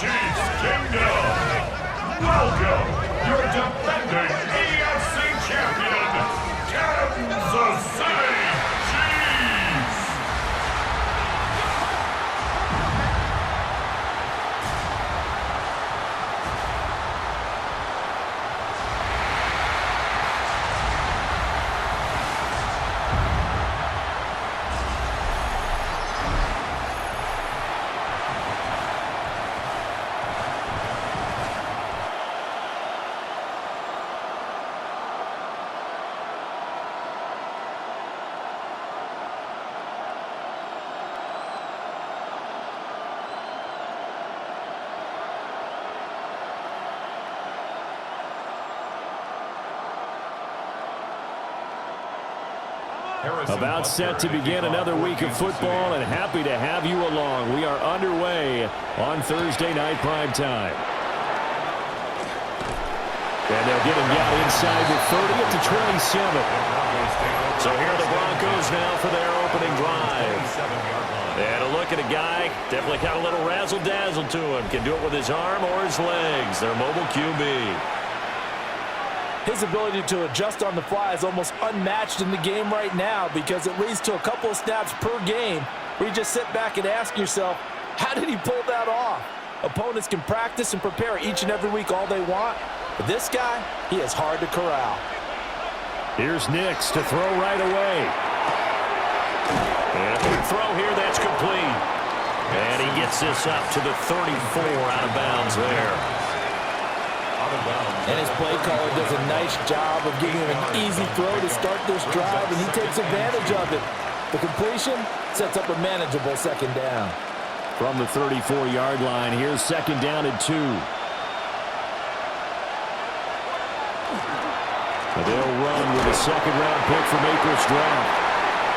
Chiefs Kingdom. Welcome, your defending AFC champion, Kansas City Chiefs. About set to begin another week of football, and happy to have you along. We are underway on Thursday night primetime. And they'll get him down inside the 30 up to 27. So here are the Broncos now for their opening drive. And a look at a guy, definitely got a little razzle-dazzle to him. Can do it with his arm or his legs. Their mobile QB. His ability to adjust on the fly is almost unmatched in the game right now because it leads to a couple of snaps per game where you just sit back and ask yourself, how did he pull that off? Opponents can practice and prepare each and every week all they want, but this guy, he is hard to corral. Here's Nix to throw right away. And a quick throw here, that's complete. And he gets this up to the 34 out of bounds there. And his play caller does a nice job of giving him an easy throw to start this drive, and he takes advantage of it. The completion sets up a manageable second down. From the 34-yard line, here's second down and 2. They'll run with a second-round pick from April's draft.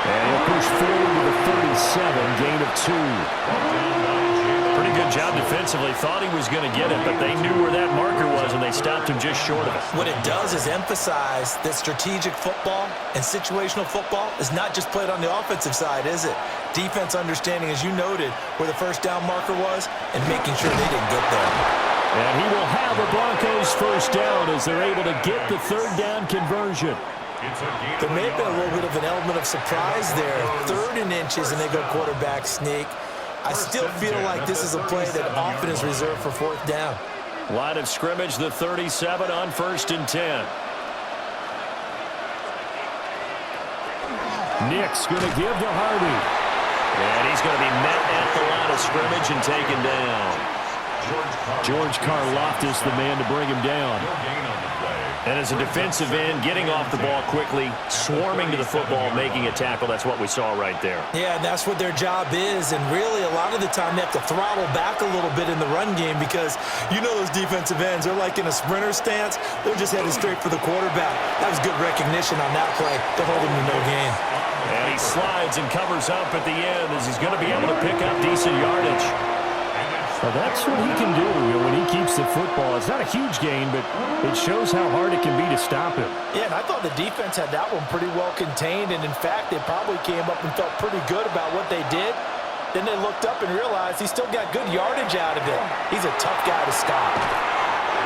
And he'll push forward to the 37, gain of 2. Pretty good job defensively. Thought he was going to get it, but they knew where that marker was, and they stopped him just short of it. What it does is emphasize that strategic football and situational football is not just played on the offensive side, is it? Defense understanding, as you noted, where the first down marker was and making sure they didn't get there. And he will have a Broncos first down as they're able to get the third down conversion. There may have been a little bit of an element of surprise there. 3rd and inches, and they go quarterback sneak. I still feel like this is a play that often is reserved for 4th down. Line of scrimmage, the 37 on 1st and 10. Nick's going to give to Harvey. And he's going to be met at the line of scrimmage and taken down. George Karlaftis, the man to bring him down. And as a defensive end, getting off the ball quickly, swarming to the football, making a tackle, that's what we saw right there. Yeah, and that's what their job is. And really, a lot of the time, they have to throttle back a little bit in the run game because you know those defensive ends, they're like in a sprinter stance. They're just headed straight for the quarterback. That was good recognition on that play to hold him to no gain. And he slides and covers up at the end as he's going to be able to pick up decent yardage. Well, that's what he can do when he keeps the football. It's not a huge gain, but it shows how hard it can be to stop him. Yeah, and I thought the defense had that one pretty well contained, and in fact, they probably came up and felt pretty good about what they did. Then they looked up and realized he still got good yardage out of it. He's a tough guy to stop.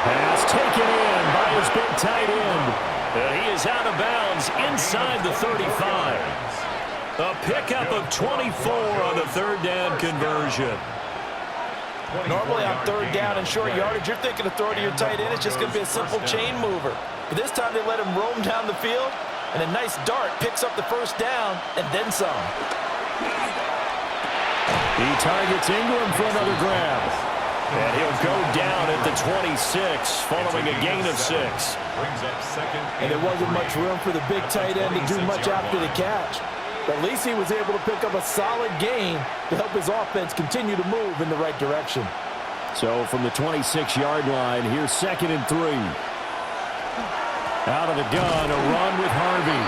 Pass taken in by his big tight end. And he is out of bounds inside the 35. A pickup of 24 on the third down conversion. Normally on 3rd down and short yardage, you're thinking of throw to your tight end. It's just going to be a simple chain mover. But this time they let him roam down the field, and a nice dart picks up the first down and then some. He targets Ingram for another grab. And he'll go down at the 26, following a gain of 6. And there wasn't much room for the big tight end to do much after the catch. But at least he was able to pick up a solid gain to help his offense continue to move in the right direction. So from the 26-yard line, here's 2nd and 3. Out of the gun, a run with Harvey.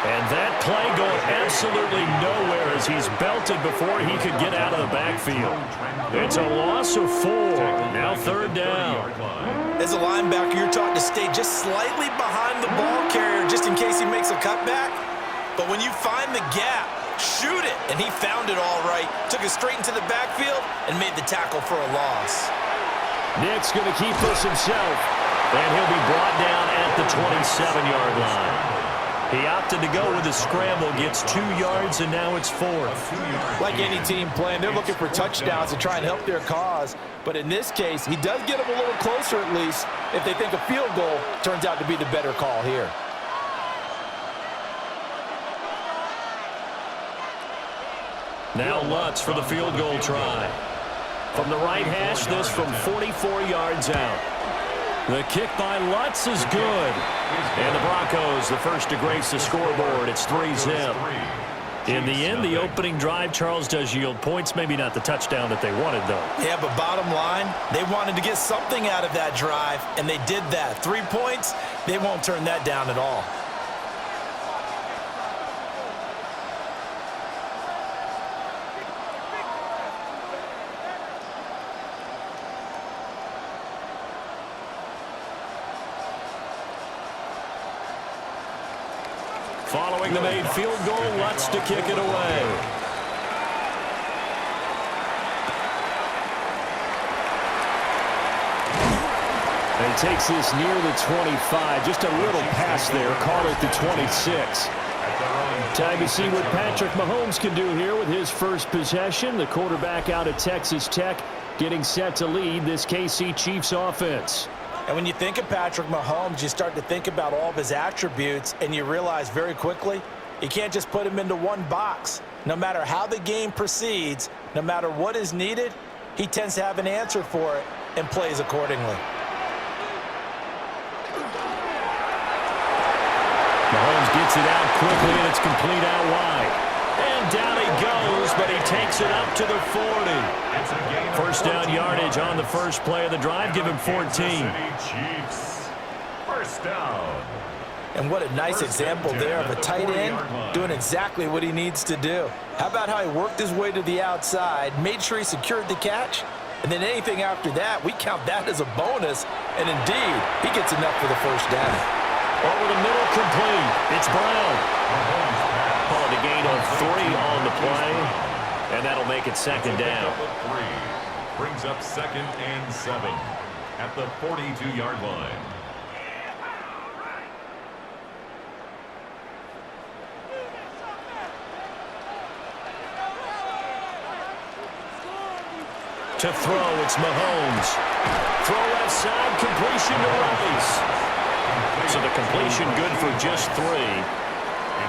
And that play going absolutely nowhere as he's belted before he could get out of the backfield. It's a loss of 4. Now 3rd down. As a linebacker, you're taught to stay just slightly behind the ball carrier just in case he makes a cutback. But when you find the gap, shoot it. And he found it all right. Took it straight into the backfield and made the tackle for a loss. Nick's going to keep this himself, and he'll be brought down at the 27-yard line. He opted to go with a scramble, gets 2 yards, and now it's 4. Like any team playing, they're looking for touchdowns to try and help their cause. But in this case, he does get them a little closer at least if they think a field goal turns out to be the better call here. Now Lutz for the field goal try. From the right hash, this from 44 yards out. The kick by Lutz is good. And the Broncos, the first to grace the scoreboard. It's 3-zip. In the end, the opening drive, Charles, does yield points. Maybe not the touchdown that they wanted, though. Yeah, but bottom line, they wanted to get something out of that drive, and they did that. 3 points, they won't turn that down at all. Following the made field goal, Lutz to kick it away. And he takes this near the 25. Just a little pass there. Caught at the 26. Time to see what Patrick Mahomes can do here with his first possession. The quarterback out of Texas Tech getting set to lead this KC Chiefs offense. And when you think of Patrick Mahomes, you start to think about all of his attributes, and you realize very quickly, you can't just put him into one box. No matter how the game proceeds, no matter what is needed, he tends to have an answer for it and plays accordingly. Mahomes gets it out quickly, and it's complete out wide. And down he goes, but he takes it up to the 40. First down yardage on the first play of the drive. Give him 14. Chiefs. First down. And what a nice example there of a tight end doing exactly what he needs to do. How about how he worked his way to the outside, made sure he secured the catch, and then anything after that, we count that as a bonus. And indeed, he gets enough for the first down. Over the middle, complete. It's Brown. Called a gain of 3 on the play, and that'll make it second down. Brings up 2nd and 7 at the 42-yard line. To throw, it's Mahomes. Throw left side, completion to Rice. So the completion good for just 3.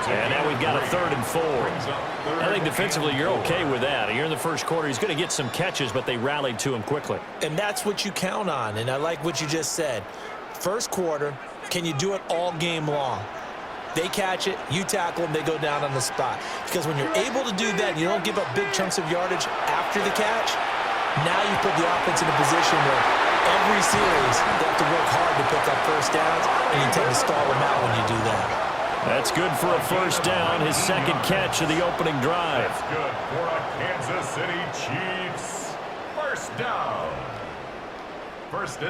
And now we've got a 3rd and 4. I think defensively you're okay with that. You're in the first quarter. He's going to get some catches, but they rallied to him quickly. And that's what you count on, and I like what you just said. First quarter, can you do it all game long? They catch it, you tackle them, they go down on the spot. Because when you're able to do that, you don't give up big chunks of yardage after the catch, now you put the offense in a position where every series they have to work hard to pick up first downs, and you tend to stall them out when you do that. That's good for a first down, his second catch of the opening drive. That's good for a Kansas City Chiefs. First down.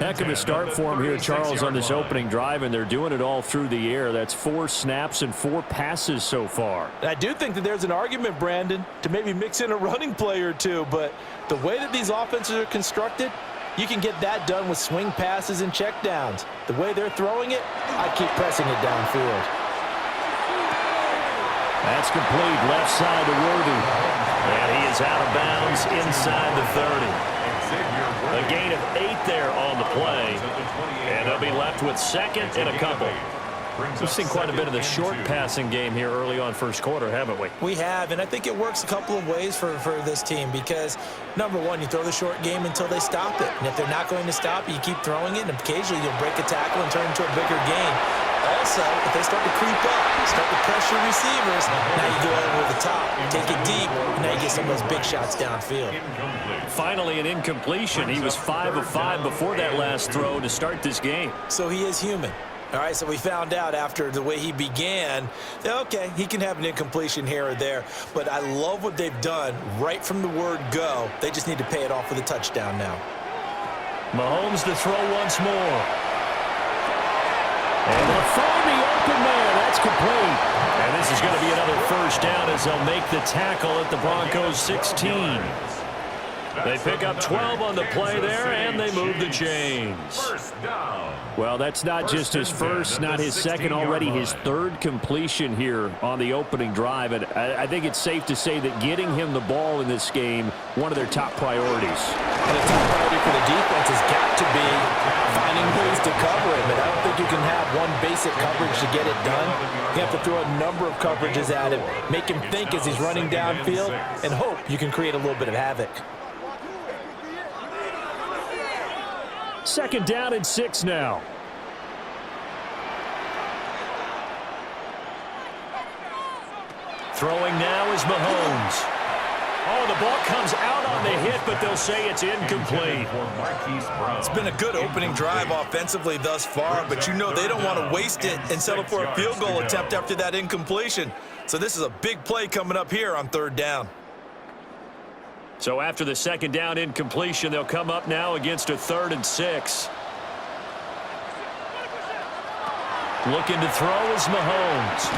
Heck of a start for him here, Charles, on this opening drive, and they're doing it all through the air. That's 4 snaps and 4 passes so far. I do think that there's an argument, Brandon, to maybe mix in a running play or two, but the way that these offenses are constructed, you can get that done with swing passes and checkdowns. The way they're throwing it, I keep pressing it downfield. That's complete, left side to Worthy. And he is out of bounds inside the 30. A gain of 8 there on the play. And they'll be left with 2nd and a couple. We've seen quite a bit of the short passing game here early on first quarter, haven't we? We have, and I think it works a couple of ways for this team because, number one, you throw the short game until they stop it. And if they're not going to stop it, you keep throwing it, and occasionally you'll break a tackle and turn into a bigger gain. Also, if they start to creep up, start to pressure receivers, now you go over the top, take it deep, and now you get some of those big shots downfield. Finally, an incompletion. He was 5 of 5 before that last throw to start this game. So he is human. All right, so we found out after the way he began that, okay, he can have an incompletion here or there, but I love what they've done right from the word go. They just need to pay it off with a touchdown now. Mahomes to throw once more. And they'll find the open man. That's complete. And this is going to be another first down as they'll make the tackle at the Broncos 16. They pick up 12 on the play there, and they move the chains. Well, that's not just his first, not his second, already his third completion here on the opening drive. And I think it's safe to say that getting him the ball in this game, one of their top priorities. And the top priority for the defense has got to be finding ways to cover him. And I don't think you can have one basic coverage to get it done. You have to throw a number of coverages at him, make him think as he's running downfield, and hope you can create a little bit of havoc. Second down and 6 now. Throwing now is Mahomes. Oh, the ball comes out on the hit, but they'll say it's incomplete. It's been a good opening drive offensively thus far, but you know they don't want to waste it and settle for a field goal attempt after that incompletion. So this is a big play coming up here on third down. So after the second down incompletion, they'll come up now against a 3rd and 6. Looking to throw is Mahomes.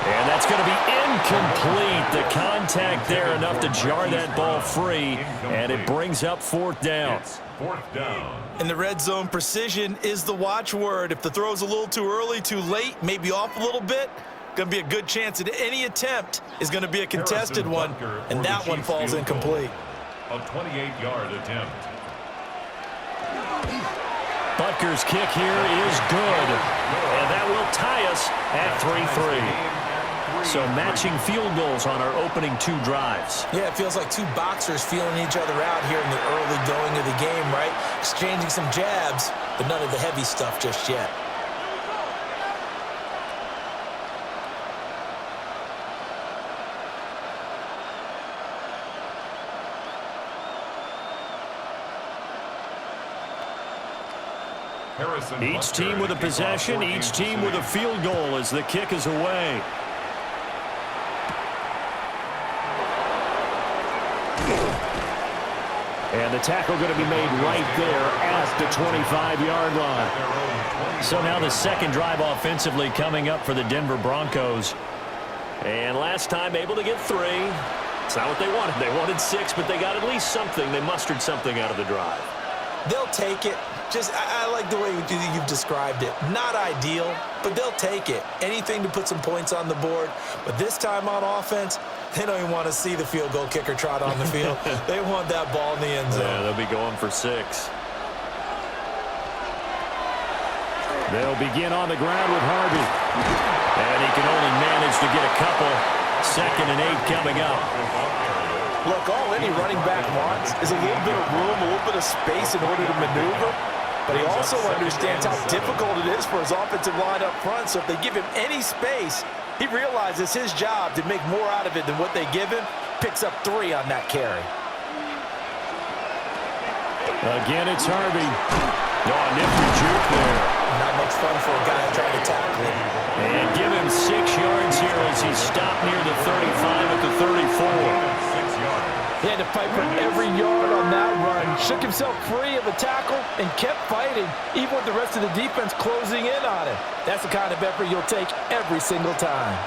And that's going to be incomplete. The contact there enough to jar that ball free, and it brings up 4th down. In the red zone, precision is the watchword. If the throw's a little too early, too late, maybe off a little bit, going to be a good chance that any attempt is going to be a contested one, and that one falls incomplete. A 28-yard attempt. Butker's kick here is good, and that will tie us at 3-3. So matching field goals on our opening 2 drives. Yeah, it feels like 2 boxers feeling each other out here in the early going of the game, right? Exchanging some jabs, but none of the heavy stuff just yet. Each team with a possession, each team with a field goal as the kick is away. And the tackle going to be made right there at the 25-yard line. So now the second drive offensively coming up for the Denver Broncos. And last time able to get 3. It's not what they wanted. They wanted 6, but they got at least something. They mustered something out of the drive. They'll take it. I like the way you've described it. Not ideal, but they'll take it. Anything to put some points on the board. But this time on offense, they don't even want to see the field goal kicker trot on the field. They want that ball in the end zone. Yeah, they'll be going for 6. They'll begin on the ground with Harvey. And he can only manage to get a couple. 2nd and 8 coming up. Look, all any running back wants is a little bit of room, a little bit of space in order to maneuver. But he also understands how difficult it is for his offensive line up front. So if they give him any space, he realizes his job to make more out of it than what they give him. Picks up 3 on that carry. Again, it's Harvey. Oh, nifty juke there. Not much fun for a guy trying to tackle him. And give him 6 yards here as he stopped near the 35 at the 34. He had to fight for every yard on that run. Shook himself free of a tackle and kept fighting, even with the rest of the defense closing in on him. That's the kind of effort you'll take every single time.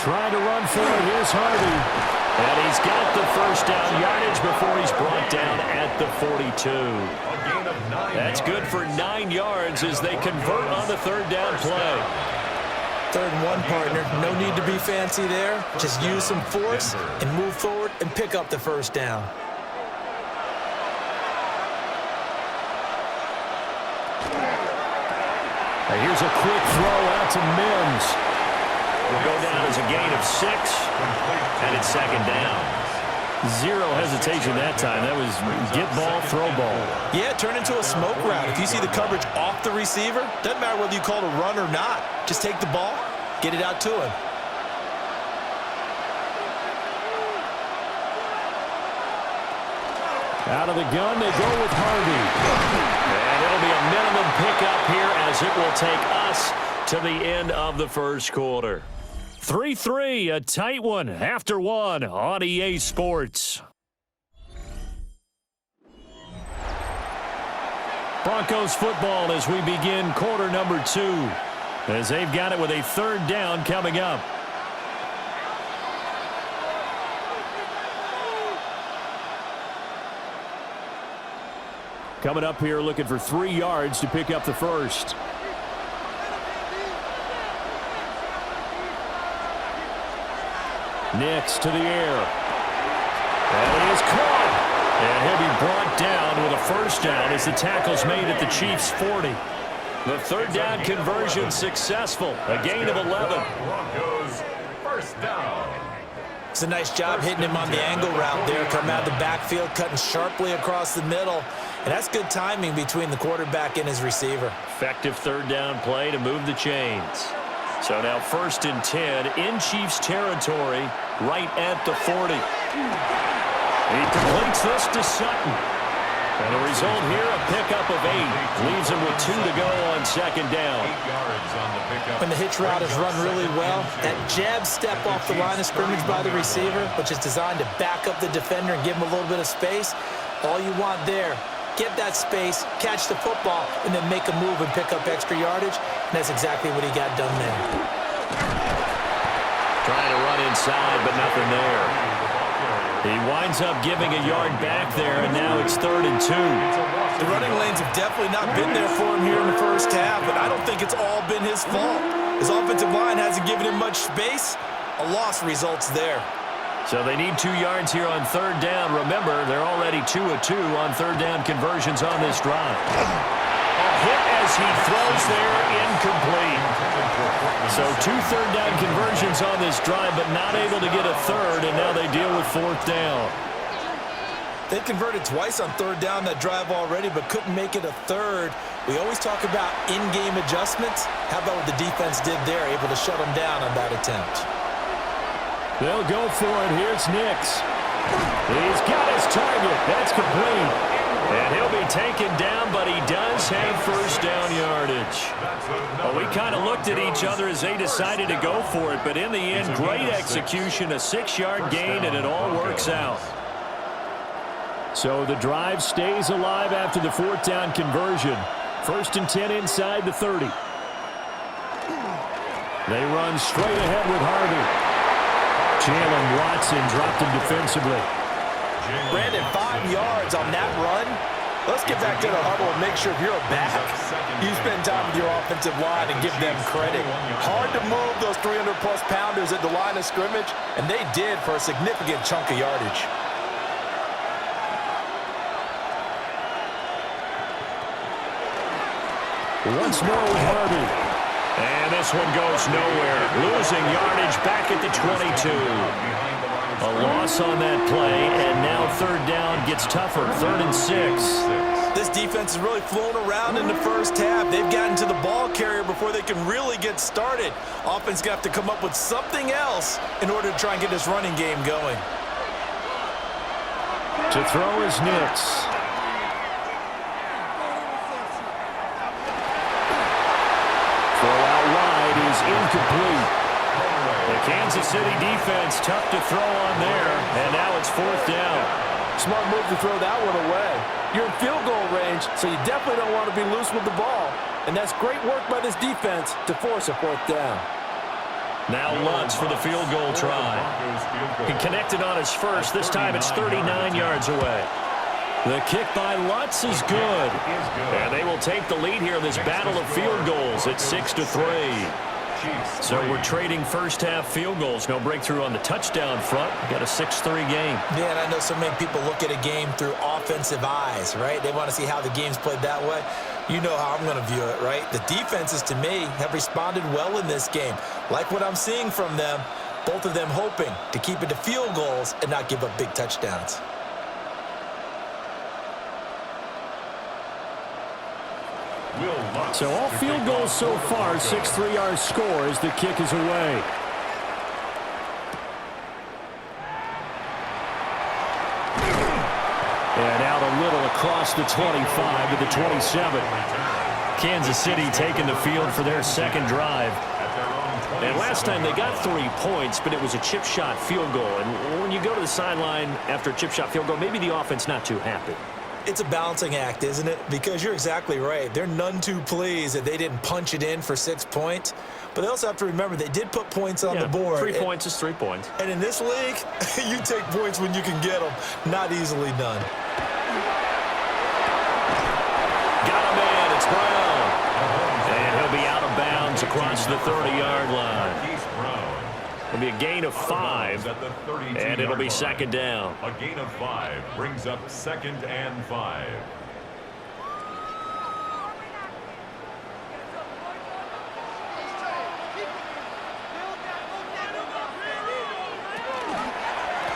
Trying to run for it. Here's Harvey. And he's got the first down yardage before he's brought down at the 42. That's good for 9 yards as they convert on the 3rd down play. 3rd and 1, partner. No need to be fancy there. Just use some force and move forward and pick up the first down. Now here's a quick throw out to Mims. Will go down as a gain of 6, and it's 2nd down. 0 hesitation that time. That was get ball, throw ball. Yeah, turn into a smoke route. If you see the coverage off the receiver, doesn't matter whether you call it a run or not. Just take the ball, get it out to him. Out of the gun, they go with Harvey. And it'll be a minimum pickup here as it will take us to the end of the first quarter. 3-3, a tight one after 1 on EA Sports. Broncos football as we begin quarter number 2, as they've got it with a 3rd down coming up. Coming up here looking for 3 yards to pick up the first. Nix to the air. And he is caught. And he'll be brought down with a first down as the tackle's made at the Chiefs' 40. The third down conversion successful. A gain of 11. Broncos, first down. It's a nice job hitting him on the angle route there. Coming out of the backfield, cutting sharply across the middle. And that's good timing between the quarterback and his receiver. Effective third down play to move the chains. So now 1st and 10 in Chiefs territory, right at the 40. He completes this to Sutton. And the result here, a pickup of 8. Leaves him with 2 to go on 2nd down. 8 yards on the pickup. When the hitch route is run really well, that jab step off the line of scrimmage by the receiver, which is designed to back up the defender and give him a little bit of space, all you want there, get that space, catch the football, and then make a move and pick up extra yardage. And that's exactly what he got done there. Trying to run inside, but nothing there. He winds up giving a yard back there, and now it's 3rd and 2. The running lanes have definitely not been there for him here in the first half, but I don't think it's all been his fault. His offensive line hasn't given him much space. A loss results there. So they need 2 yards here on 3rd down. Remember, they're already 2 of 2 on 3rd down conversions on this drive. A hit as he throws there, incomplete. So 2 third down conversions on this drive, but not able to get a third, and now they deal with 4th down. They converted twice on 3rd down that drive already, but couldn't make it a third. We always talk about in-game adjustments. How about what the defense did there, able to shut them down on that attempt? They'll go for it. Here's Nix. He's got his target. That's complete. And he'll be taken down, but he does have first down yardage. Well, we kind of looked at each other as they decided to go for it, but in the end, great execution, a 6-yard gain, and it all works out. So the drive stays alive after the 4th down conversion. 1st and 10 inside the 30. They run straight ahead with Harvey. Jalen Watson dropped him defensively. Brandon, 5 yards on that run. Let's get back to the huddle and make sure if you're a back, you spend time with your offensive line and give them credit. Hard to move those 300-plus pounders at the line of scrimmage, and they did for a significant chunk of yardage. Once more with Harvey. And this one goes nowhere. Losing yardage back at the 22. A loss on that play, and now 3rd down gets tougher. 3rd and 6. This defense has really flown around in the first half. They've gotten to the ball carrier before they can really get started. Offense got to come up with something else in order to try and get this running game going. To throw is Nix. Incomplete. The Kansas City defense tough to throw on there, and now it's 4th down. Smart move to throw that one away. You're in field goal range, so you definitely don't want to be loose with the ball. And that's great work by this defense to force a 4th down. Now Lutz for the field goal try. He connected on his first. This time it's 39 yards away. The kick by Lutz is good. And they will take the lead here in this battle of field goals at 6-3. So we're trading first half field goals. No breakthrough on the touchdown front. We've got a 6-3 game. Yeah, and I know so many people look at a game through offensive eyes, right? They want to see how the game's played that way. You know how I'm going to view it, right? The defenses, to me, have responded well in this game. Like what I'm seeing from them, both of them hoping to keep it to field goals and not give up big touchdowns. So all field goals so far, 6-3 our score as the kick is away. And out a little across the 25 to the 27. Kansas City taking the field for their 2nd drive. And last time they got 3 points, but it was a chip shot field goal. And when you go to the sideline after a chip shot field goal, maybe the offense not too happy. It's a balancing act, isn't it? Because you're exactly right. They're none too pleased that they didn't punch it in for 6 points. But they also have to remember they did put points on the board. 3 points is 3 points. And in this league, you take points when you can get them. Not easily done. across the 30-yard line. It'll be a gain of 5, and it'll be second down. A gain of 5 brings up second and 5.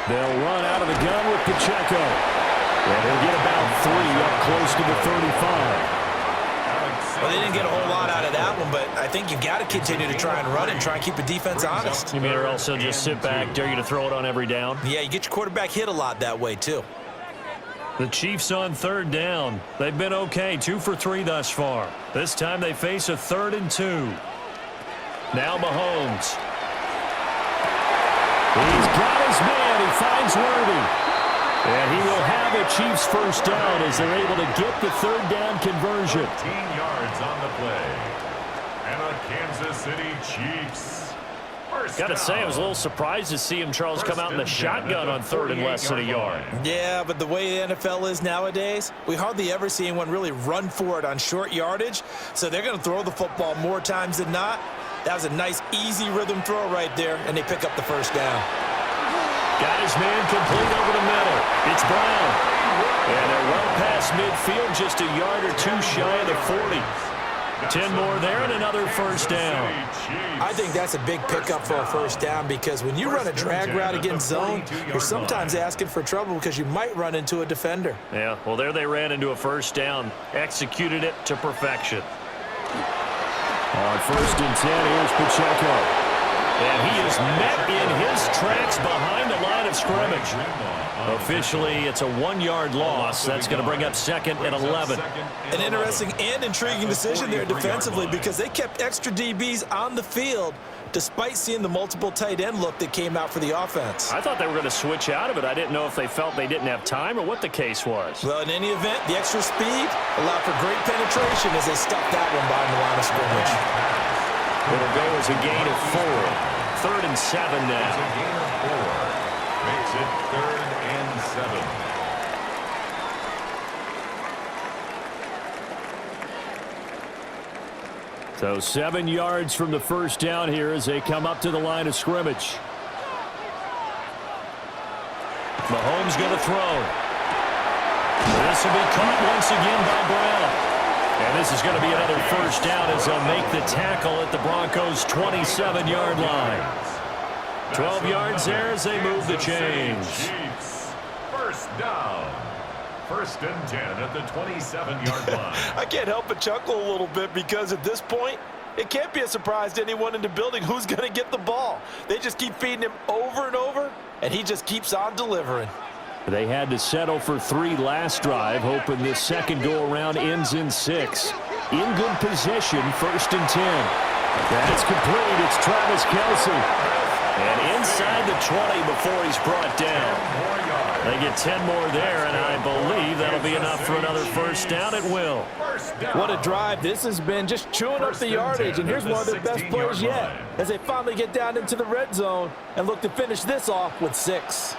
They'll run out of the gun with Pacheco. And they'll get about 3 up close to the 35. Well, they didn't get a whole lot out of that one, but I think you've got to continue to try and run and try and keep the defense honest. You mean or also just sit back, dare you to throw it on every down? Yeah, you get your quarterback hit a lot that way, too. The Chiefs on third down. They've been okay, 2 for 3 thus far. This time they face a 3rd and 2. Now Mahomes. He's got his man. He finds Worthy. And he will have a Chiefs first down as they're able to get the third down conversion. 15 yards on the play. And a Kansas City Chiefs. Got to say, I was a little surprised to see him, Charles, come out in the shotgun on 3rd and less than a yard. Yeah, but the way the NFL is nowadays, we hardly ever see anyone really run for it on short yardage. So they're going to throw the football more times than not. That was a nice, easy rhythm throw right there, and they pick up the first down. Got his man complete over the middle. It's Brown. And they're well past midfield, just a yard or 2 shy of the 40. 10 more there and another first down. I think that's a big pickup for a first down because when you run a drag route against zone, you're sometimes asking for trouble because you might run into a defender. Yeah, well, there they ran into a first down. Executed it to perfection. On 1st and 10, here's Pacheco. And he is met in his tracks behind the line of scrimmage. Officially, it's a 1-yard loss. That's going to bring up 2nd and 11. An interesting and intriguing decision there defensively because they kept extra DBs on the field despite seeing the multiple tight end look that came out for the offense. I thought they were going to switch out of it. I didn't know if they felt they didn't have time or what the case was. Well, in any event, the extra speed allowed for great penetration as they stuffed that one behind the line of scrimmage. It'll go as a gain of 4. 3rd and 7 now. It's a gain of 4. Makes it 3rd and 7. So 7 yards from the first down here as they come up to the line of scrimmage. Mahomes going to throw. This will be caught once again by Brown. And this is going to be another first down as they'll make the tackle at the Broncos' 27-yard line. 12 yards there as they move the chains. First down. 1st and 10 at the 27-yard line. I can't help but chuckle a little bit because at this point, it can't be a surprise to anyone in the building who's going to get the ball. They just keep feeding him over and over, and he just keeps on delivering. They had to settle for 3 last drive, hoping this second go-around ends in 6. In good position, 1st and 10. That's complete. It's Travis Kelce. And inside the 20 before he's brought down. They get 10 more there, and I believe that'll be enough for another first down. It will. What a drive this has been, just chewing up the yardage. And here's one of their best plays yet as they finally get down into the red zone and look to finish this off with 6.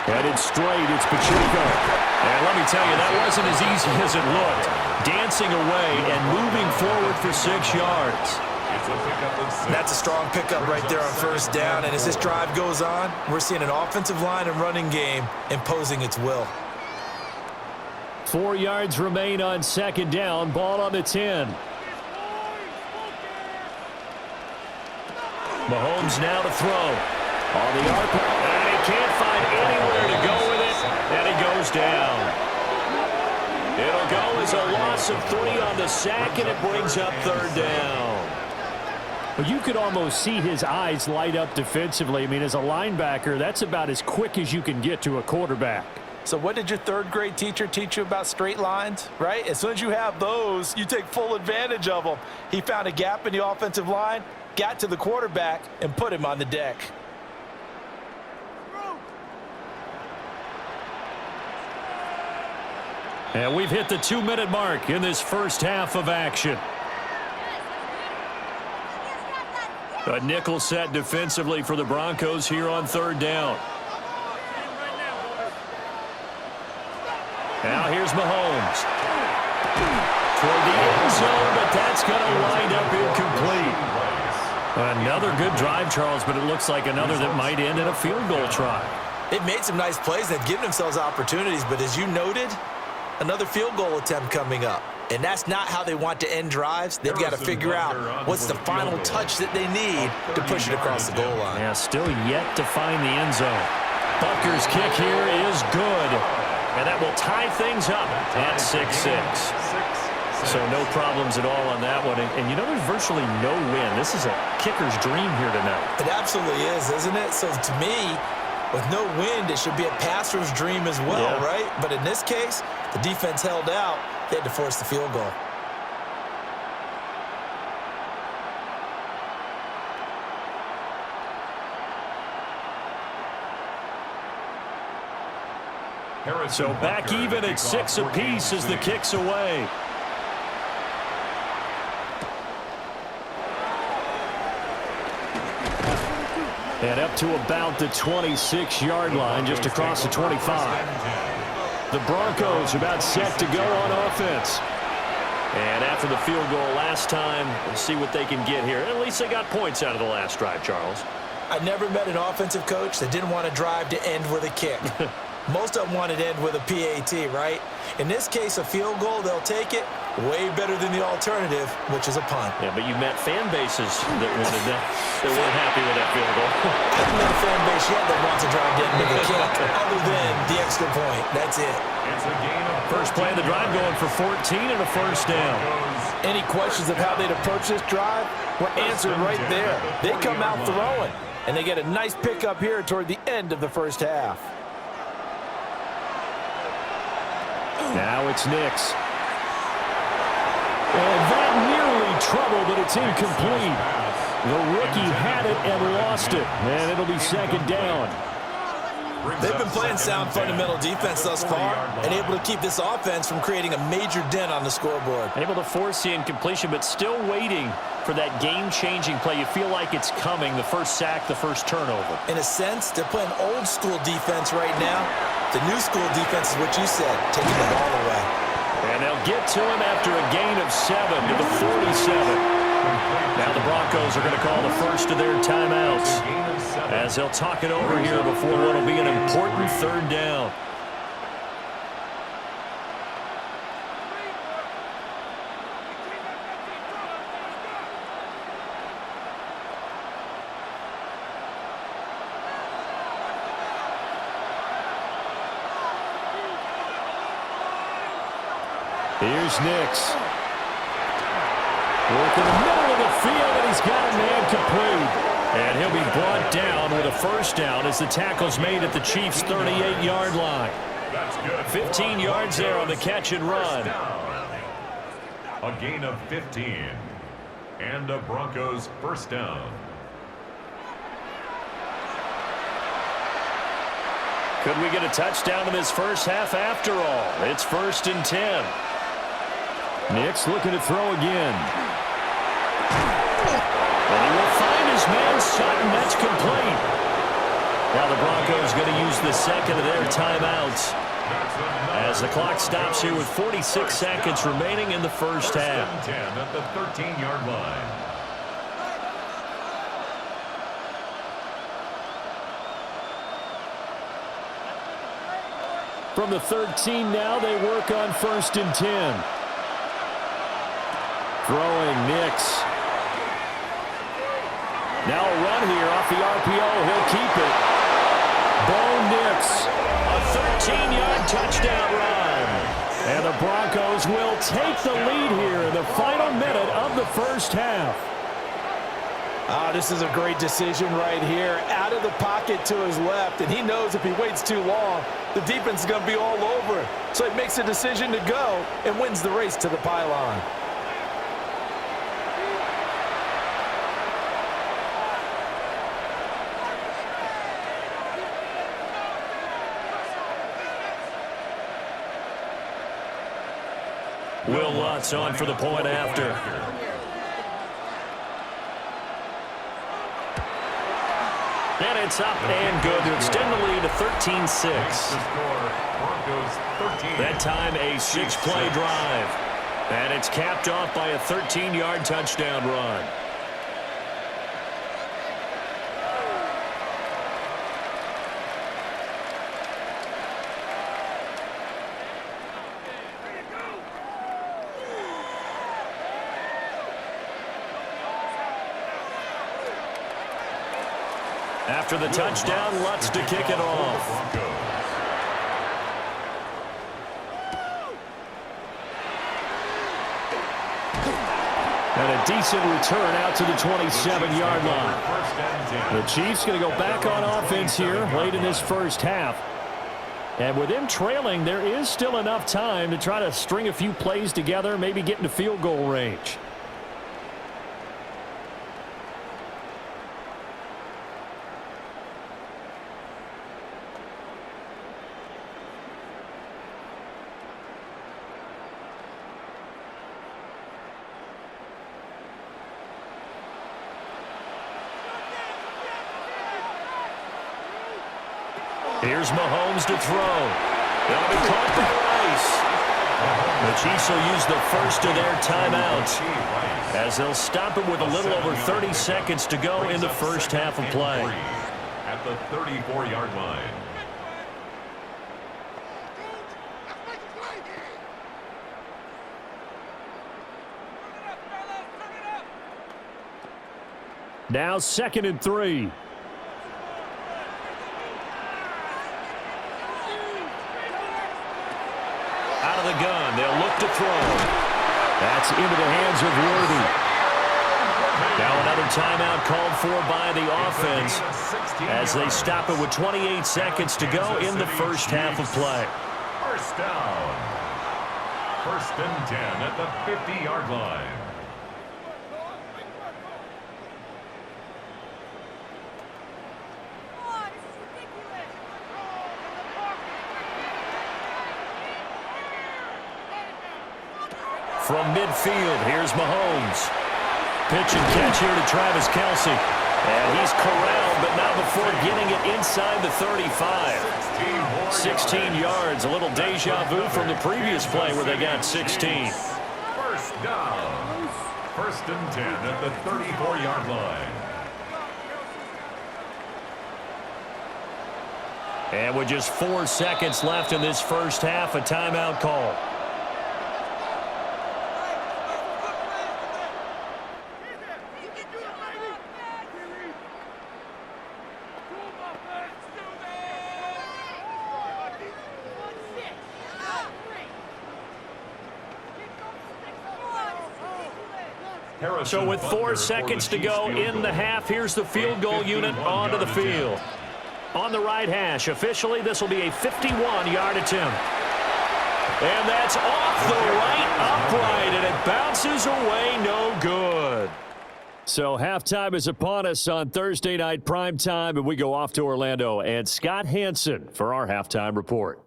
Headed straight, it's Pacheco. And let me tell you, that wasn't as easy as it looked. Dancing away and moving forward for 6 yards. That's a strong pickup right there on first down. And as this drive goes on, we're seeing an offensive line and running game imposing its will. 4 yards remain on 2nd down. Ball on the 10. Mahomes now to throw. On the arc. And he can't find anywhere to go with it. And he goes down. It'll go as a loss of 3 on the sack, and it brings up 3rd down. Well, you could almost see his eyes light up defensively. I mean, as a linebacker, that's about as quick as you can get to a quarterback. So what did your 3rd grade teacher teach you about straight lines, right? As soon as you have those, you take full advantage of them. He found a gap in the offensive line, got to the quarterback, and put him on the deck. And we've hit the 2-minute mark in this first half of action. A nickel set defensively for the Broncos here on 3rd down. Now here's Mahomes. toward the end zone, but that's going to wind up incomplete. Another good drive, Charles, but it looks like another that might end in a field goal try. They've made some nice plays. They've given themselves opportunities, but as you noted, another field goal attempt coming up. And that's not how they want to end drives. They've got to figure out what's the final touch that they need to push it across the goal line. Yeah, still yet to find the end zone. Butker's kick here is good. And that will tie things up at 6-6. So no problems at all on that one. And you know, there's virtually no win. This is a kicker's dream here tonight. It absolutely is, isn't it? So to me, with no wind, it should be a passer's dream as well, right? But in this case, the defense held out. They had to force the field goal. So back even at 6 apiece as the kick's away. And up to about the 26-yard line, just across the 25. The Broncos about set to go on offense. And after the field goal last time, we'll see what they can get here. At least they got points out of the last drive, Charles. I never met an offensive coach that didn't want to drive to end with a kick. Most of them wanted to end with a PAT, right? In this case, a field goal, they'll take it. Way better than the alternative, which is a punt. Yeah, but you met fan bases that wanted that. They weren't happy with that field goal. I haven't met a fan base yet that wants to drive to end with a kick, other than the extra point. That's it. First play of the drive going for 14 and a first down. Any questions of how they'd approach this drive were answered right there. They come out throwing, and they get a nice pickup here toward the end of the first half. Now it's Nix. And that nearly trouble, but it's incomplete. The rookie had it and lost it, and it'll be second down. They've been playing sound fundamental defense thus far and able to keep this offense from creating a major dent on the scoreboard. Able to force the incompletion, but still waiting for that game-changing play. You feel like it's coming, the first sack, the first turnover. In a sense, they're playing old-school defense right now. The new school defense is what you said, taking the ball away. And they'll get to him after a gain of 7 to the 47. Now the Broncos are going to call the first of their timeouts as they'll talk it over here before what will be an important third down. Here's Nix. Working the middle of the field, and he's got a man complete. And he'll be brought down with a first down as the tackle's made at the Chiefs' 38-yard line. 15 yards there on the catch and run. A gain of 15. And a Broncos first down. Could we get a touchdown in this first half after all? It's 1st and 10. Nix looking to throw again. And he will find his man Sutton. That's complete. Now the Broncos going to use the second of their timeouts as the clock stops here with 46 seconds remaining in the first half. 10 at the 13-yard line. From the 13 now, they work on 1st and 10. Throwing Nix. Now a run here off the RPO. He'll keep it. Bo Nix. A 13-yard touchdown run. And the Broncos will take the lead here in the final minute of the first half. This is a great decision right here. Out of the pocket to his left, and he knows if he waits too long, the defense is going to be all over. So he makes a decision to go and wins the race to the pylon. Will Lutz on for the point after. And it's up and good to extend the lead to 13-6. That time a 6-play drive. And it's capped off by a 13-yard touchdown run. After the touchdown, Lutz to kick it off. And a decent return out to the 27-yard line. The Chiefs going to go back on offense here late in this first half. And with them trailing, there is still enough time to try to string a few plays together, maybe get into field goal range. Here's Mahomes to throw. That'll be caught by Rice. The Chiefs will use the first of their timeouts as they'll stop it with a little over 30 seconds to go in the first half of play. At the 34-yard line. Now 2nd and 3. Out of the gun, they'll look to throw. That's into the hands of Worthy. Now another timeout called for by the offense as they stop it with 28 seconds to go in the first half of play. First down. 1st and 10 at the 50-yard line. From midfield, here's Mahomes. Pitch and catch here to Travis Kelce. And he's corralled, but not before getting it inside the 35. 16 yards, a little deja vu from the previous play where they got 16. First down. 1st and 10 at the 34-yard line. And with just 4 seconds left in this first half, a timeout call. So with 4 seconds to go in the half, here's the field goal unit onto the field. On the right hash, officially this will be a 51-yard attempt. And that's off the right upright, and it bounces away no good. So halftime is upon us on Thursday night primetime, and we go off to Orlando. And Scott Hansen for our halftime report.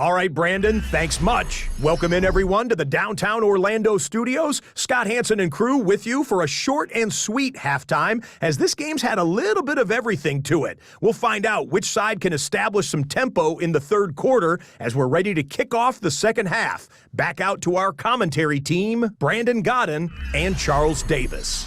All right, Brandon, thanks much. Welcome in, everyone, to the downtown Orlando studios. Scott Hansen and crew with you for a short and sweet halftime, as this game's had a little bit of everything to it. We'll find out which side can establish some tempo in the third quarter as we're ready to kick off the second half. Back out to our commentary team, Brandon Godden and Charles Davis.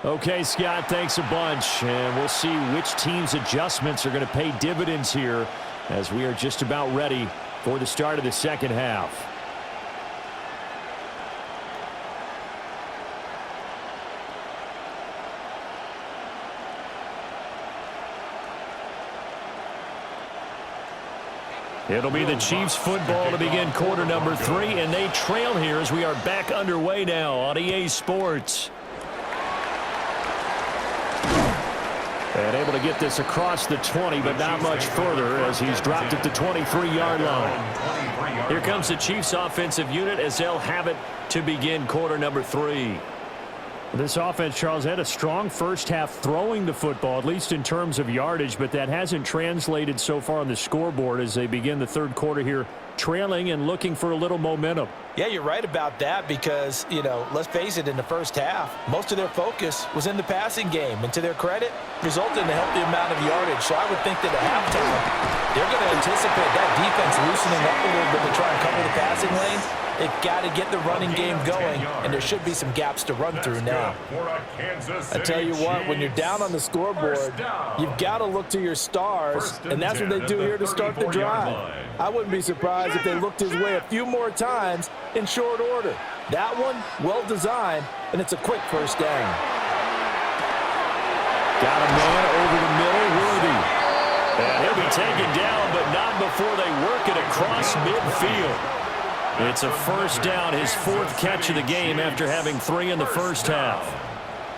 Okay, Scott, thanks a bunch. And we'll see which team's adjustments are going to pay dividends here, as we are just about ready for the start of the second half. It'll be the Chiefs football to begin quarter number 3, and they trail here as we are back underway now on EA Sports. And able to get this across the 20, but not much further as he's dropped at the 23-yard line. Here comes the Chiefs offensive unit as they'll have it to begin quarter number 3. This offense, Charles, had a strong first half throwing the football, at least in terms of yardage, but that hasn't translated so far on the scoreboard as they begin the third quarter here, trailing and looking for a little momentum. Yeah, you're right about that because, let's face it, in the first half, most of their focus was in the passing game. And to their credit, resulted in a healthy amount of yardage. So I would think that at halftime, They're going to anticipate that defense loosening up a little bit to try and cover the passing lanes. They've got to get the running game going, and there should be some gaps to run through now. I tell you what, when you're down on the scoreboard, you've got to look to your stars, and that's what they do here to start the drive. I wouldn't be surprised if they looked his way a few more times in short order. That one, well-designed, and it's a quick first down. Got a man over the middle, Worthy. And he'll be taken down, but not before they work it across midfield. It's a first down, his fourth catch of the game after having 3 in the first half.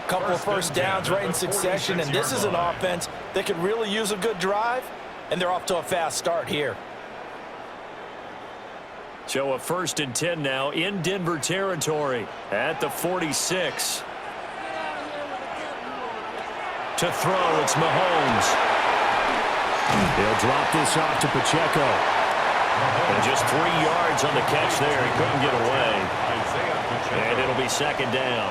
Couple of first downs right in succession, and this is an offense that could really use a good drive, and they're off to a fast start here. So a 1st and 10 now in Denver territory at the 46. To throw, it's Mahomes. He'll drop this off to Pacheco. And just 3 yards on the catch there. He couldn't get away. And it'll be 2nd down.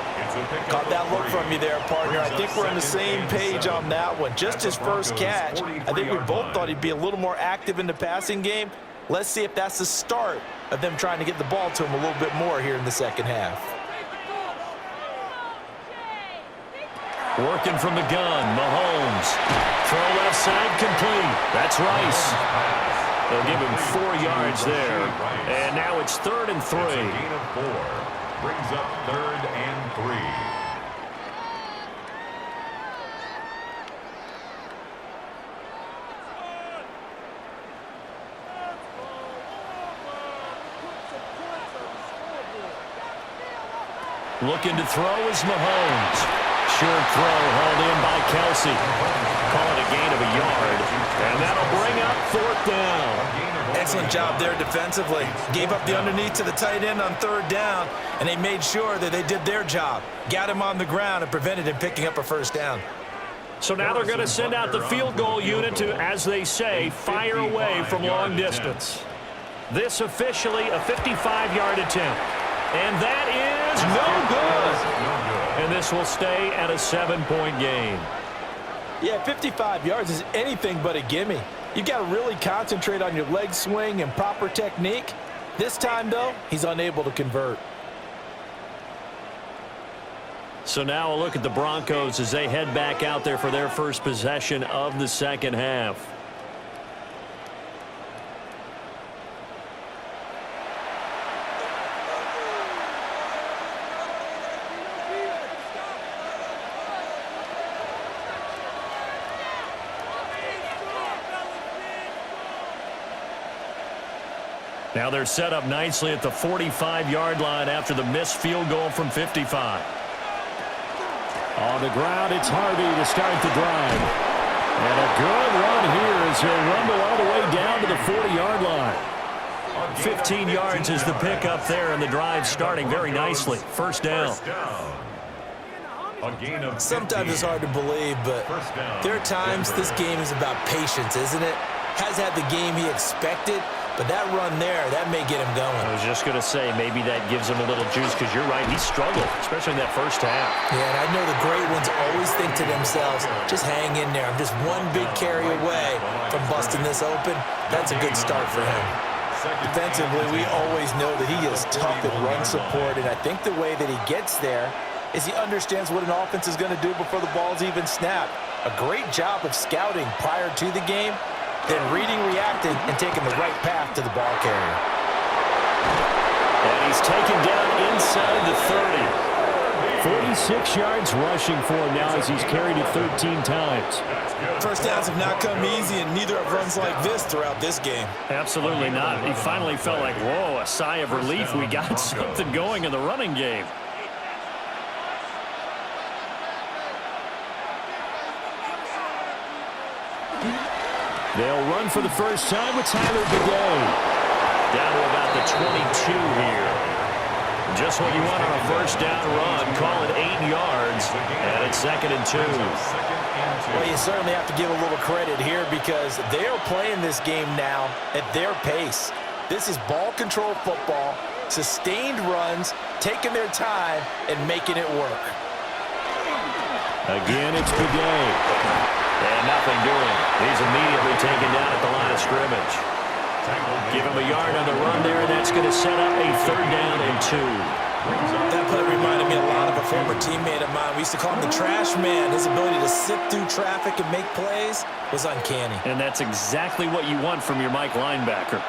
Caught that look from you there, partner. I think we're on the same page on that one. Just his first catch. I think we both thought he'd be a little more active in the passing game. Let's see if that's the start of them trying to get the ball to him a little bit more here in the second half. Working from the gun, Mahomes. Throw left side complete. That's Rice. They'll give him 4 yards there. And now it's 3rd and 3. It's a gain of 4. Brings up 3rd and 3. Looking to throw is Mahomes. Short throw hauled in by Kelsey. Call it a gain of a yard. And that'll bring up 4th down. Excellent job there defensively. Gave up the underneath to the tight end on 3rd down, and they made sure that they did their job. Got him on the ground and prevented him picking up a first down. So now they're going to send out the field goal unit to, as they say, fire away from long distance. This officially a 55-yard attempt. And that is no good. And this will stay at a 7-point game. Yeah, 55 yards is anything but a gimme. You've got to really concentrate on your leg swing and proper technique. This time, though, he's unable to convert. So now a look at the Broncos as they head back out there for their first possession of the second half. Now they're set up nicely at the 45-yard line after the missed field goal from 55. On the ground, it's Harvey to start the drive. And a good run here as he'll rumble all the way down to the 40-yard line. 15 yards is the pickup there, and the drive starting very nicely. First down. Sometimes it's hard to believe, but there are times this game is about patience, isn't it? Has had the game he expected, but that run there, that may get him going. I was just going to say, maybe that gives him a little juice, because you're right, he struggled, especially in that first half. Yeah, and I know the great ones always think to themselves, just hang in there. I'm just one big carry away from busting this open. That's a good start for him. Defensively, we always know that he is tough at run support, and I think the way that he gets there is he understands what an offense is going to do before the ball's even snapped. A great job of scouting prior to the game, then reading, reacting, and taking the right path to the ball carrier. And he's taken down inside the 30. 46 yards rushing for him now as he's carried it 13 times. First downs have not come easy, and neither have runs like this throughout this game. Absolutely not. He finally felt like, whoa, a sigh of relief. We got something going in the running game. They'll run for the first time with Tyler Begay. Down to about the 22 here. Just what you want on a first down run. Call it 8 yards. And it's 2nd and 2. Well, you certainly have to give a little credit here because they are playing this game now at their pace. This is ball control football, sustained runs, taking their time, and making it work. Again, it's Begay. And nothing doing. He's immediately taken down at the line of scrimmage. Give him a yard on the run there, and that's going to set up a 3rd down and 2. That play reminded me a lot of a former teammate of mine. We used to call him the trash man. His ability to sift through traffic and make plays was uncanny. And that's exactly what you want from your Mike linebacker.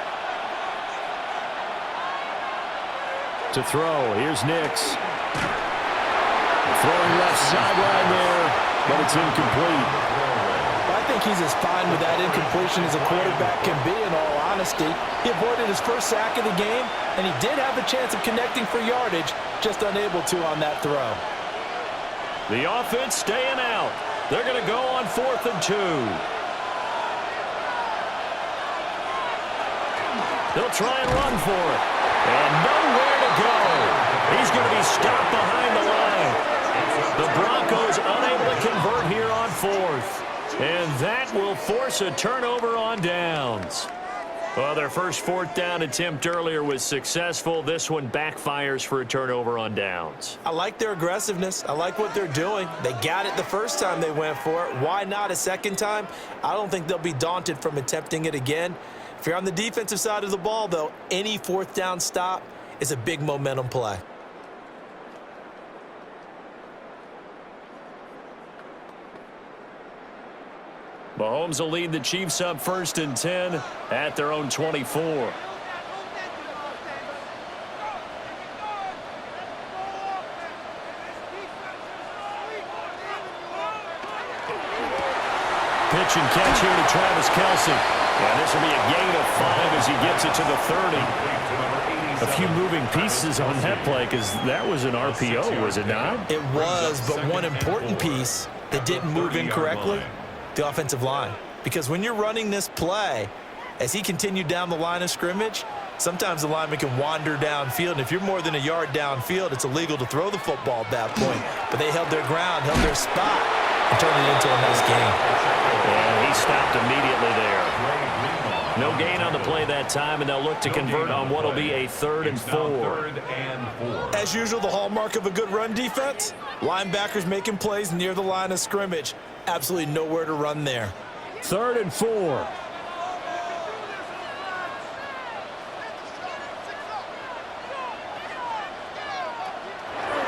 To throw, here's Nix. Throwing left sideline there, but it's incomplete. I think he's as fine with that incompletion as a quarterback can be, in all honesty. He avoided his first sack of the game, and he did have a chance of connecting for yardage, just unable to on that throw. The offense staying out. They're going to go on 4th and 2. They'll try and run for it. And nowhere to go. He's going to be stopped behind the line. The Broncos unable to convert here on 4th. And that will force a turnover on downs. Well, their first 4th down attempt earlier was successful. This one backfires for a turnover on downs. I like their aggressiveness. I like what they're doing. They got it the first time they went for it. Why not a second time? I don't think they'll be daunted from attempting it again. If you're on the defensive side of the ball, though, any 4th down stop is a big momentum play. Mahomes will lead the Chiefs up 1st and 10 at their own 24. Pitch and catch here to Travis Kelce. And this will be a gain of 5 as he gets it to the 30. A few moving pieces on that play because that was an RPO, was it not? It was, but one important piece that didn't move incorrectly, the offensive line. Because when you're running this play, as he continued down the line of scrimmage, sometimes the lineman can wander downfield. And if you're more than a yard downfield, it's illegal to throw the football at that point. But they held their ground, held their spot, and turned it into a nice game. And he stopped immediately there. No gain on the play that time, and they'll look to convert on what will be a 3rd and 4. As usual, the hallmark of a good run defense, linebackers making plays near the line of scrimmage. Absolutely nowhere to run there. 3rd and 4.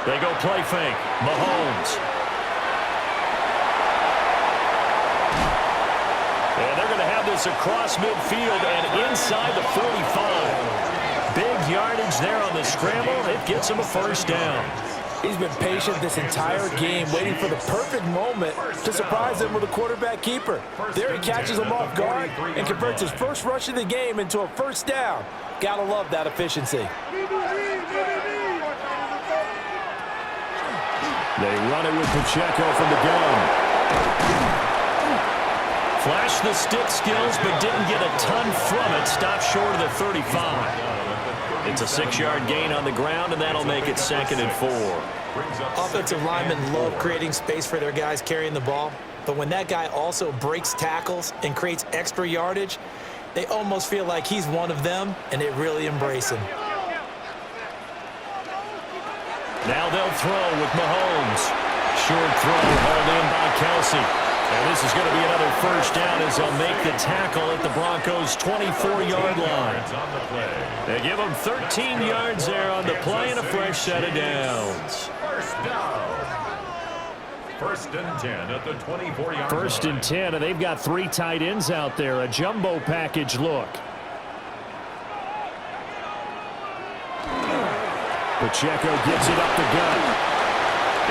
They go play fake. Mahomes. And they're going to have this across midfield and inside the 45. Big yardage there on the scramble. It gets him a 1st down. He's been patient this entire game, waiting for the perfect moment to surprise him with a quarterback keeper. There he catches him off guard and converts his first rush of the game into a 1st down. Gotta love that efficiency. They run it with Pacheco from the gun. Flashed the stick skills, but didn't get a ton from it. Stopped short of the 35. It's a 6-yard gain on the ground, and that'll make it 2nd and 4. Offensive linemen love creating space for their guys carrying the ball, but when that guy also breaks tackles and creates extra yardage, they almost feel like he's one of them, and they really embrace him. Now they'll throw with Mahomes. Short throw hauled in by Kelce. And this is going to be another 1st down as they'll make the tackle at the Broncos' 24-yard line. They give them 13 yards there on the play and a fresh set of downs. 1st and 10 at the 24-yard line. 1st and 10, and they've got 3 tight ends out there. A jumbo package look. Pacheco gets it up the gut.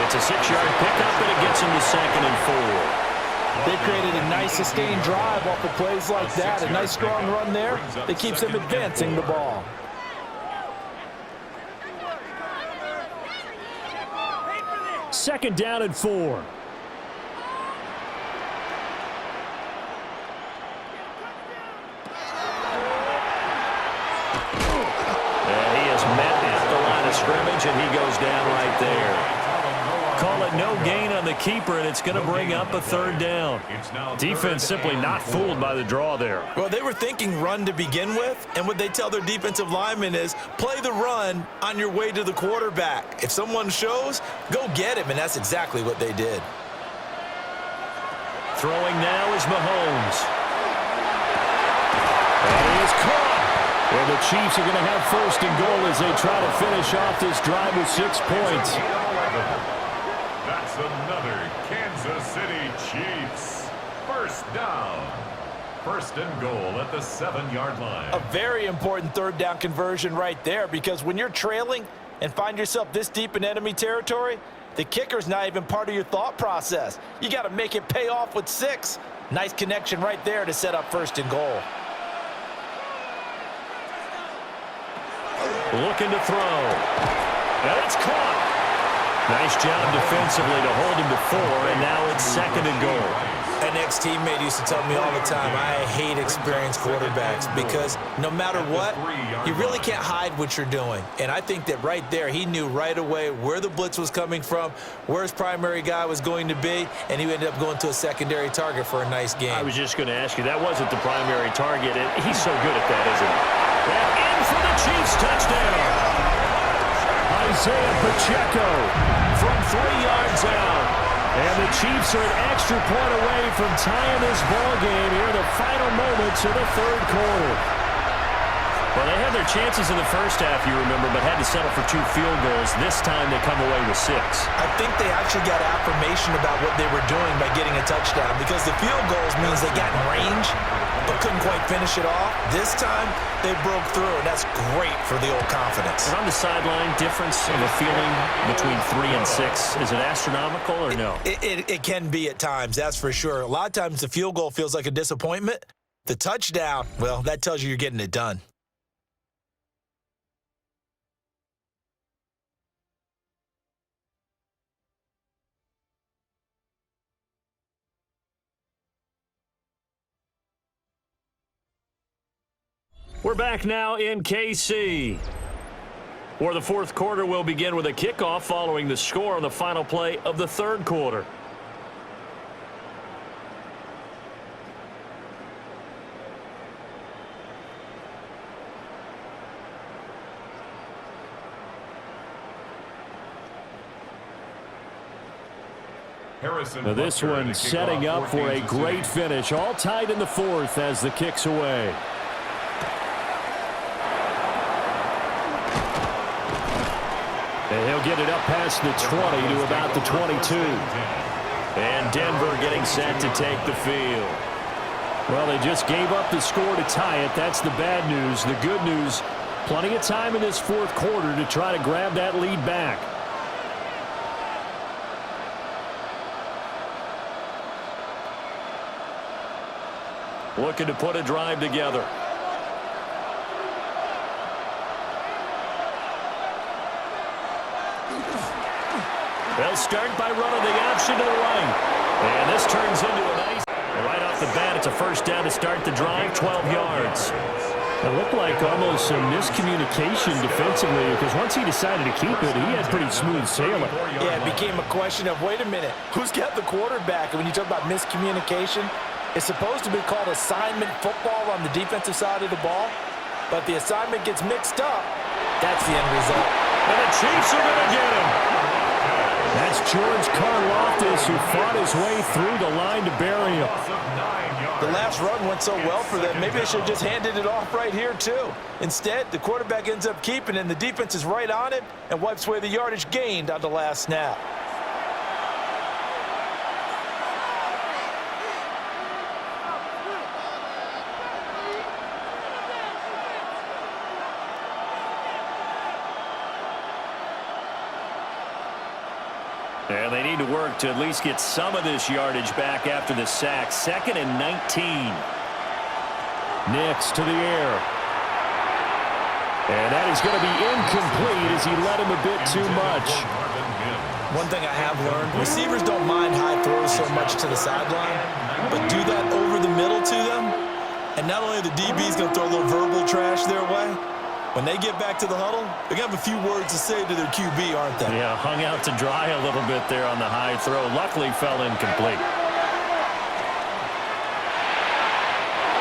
It's a 6-yard pickup, and it gets him to 2nd and 4. They created a nice sustained drive off of plays like that. A nice strong run there that keeps them advancing the ball. Second down and 4. And he is met at the line of scrimmage, and he goes down right there. Call it no gain on the keeper, and it's going to bring up a 3rd down. Defense simply not fooled by the draw there. Well, they were thinking run to begin with, and what they tell their defensive linemen is play the run on your way to the quarterback. If someone shows, go get him, and that's exactly what they did. Throwing now is Mahomes. And he is caught. And the Chiefs are going to have first and goal as they try to finish off this drive with 6 points. That's another Kansas City Chiefs. First down. First and goal at the 7-yard line. A very important third down conversion right there, because when you're trailing and find yourself this deep in enemy territory, the kicker's not even part of your thought process. You got to make it pay off with 6. Nice connection right there to set up first and goal. Looking to throw. And it's caught. Nice job defensively to hold him to 4, and now it's second and goal. An ex-teammate used to tell me all the time, I hate experienced quarterbacks because no matter what, you really can't hide what you're doing. And I think that right there, he knew right away where the blitz was coming from, where his primary guy was going to be, and he ended up going to a secondary target for a nice game. I was just going to ask you, that wasn't the primary target, and he's so good at that, isn't he? And in for the Chiefs touchdown. Isaiah Pacheco from 3 yards out. And the Chiefs are an extra point away from tying this ball game here in the final moments of the third quarter. Well, they had their chances in the first half, you remember, but had to settle for 2 field goals. This time they come away with 6. I think they actually got affirmation about what they were doing by getting a touchdown, because the field goals means they got in range but couldn't quite finish it off. This time they broke through, and that's great for the old confidence. And on the sideline, difference of a feeling between 3 and 6, is it astronomical or no? It can be at times, that's for sure. A lot of times the field goal feels like a disappointment. The touchdown, well, that tells you you're getting it done. We're back now in KC, where the fourth quarter will begin with a kickoff following the score on the final play of the third quarter. Now this one setting up for a great finish, all tied in the fourth as the kick's away. And he'll get it up past the 20 to about the 22. And Denver getting set to take the field. Well, they just gave up the score to tie it. That's the bad news. The good news, plenty of time in this fourth quarter to try to grab that lead back. Looking to put a drive together. They'll start by running the option to the right. And this turns into a nice... Right off the bat, it's a first down to start the drive, 12 yards. It looked like almost some miscommunication defensively, because once he decided to keep it, he had pretty smooth sailing. Yeah, it became a question of, wait a minute, who's got the quarterback? And when you talk about miscommunication, it's supposed to be called assignment football on the defensive side of the ball, but the assignment gets mixed up. That's the end result. And the Chiefs are going to get him. That's George Karlaftis, who fought his way through the line to bury him. The last run went so well for them, maybe they should have just handed it off right here, too. Instead, the quarterback ends up keeping it, and the defense is right on it and wipes away the yardage gained on the last snap. And they need to work to at least get some of this yardage back after the sack. 2nd and 19. Nix to the air. And that is going to be incomplete as he led him a bit too much. One thing I have learned, receivers don't mind high throws so much to the sideline, but do that over the middle to them, and not only are the DBs going to throw a little verbal trash their way, when they get back to the huddle, they're going to have a few words to say to their QB, aren't they? Yeah, hung out to dry a little bit there on the high throw. Luckily fell incomplete.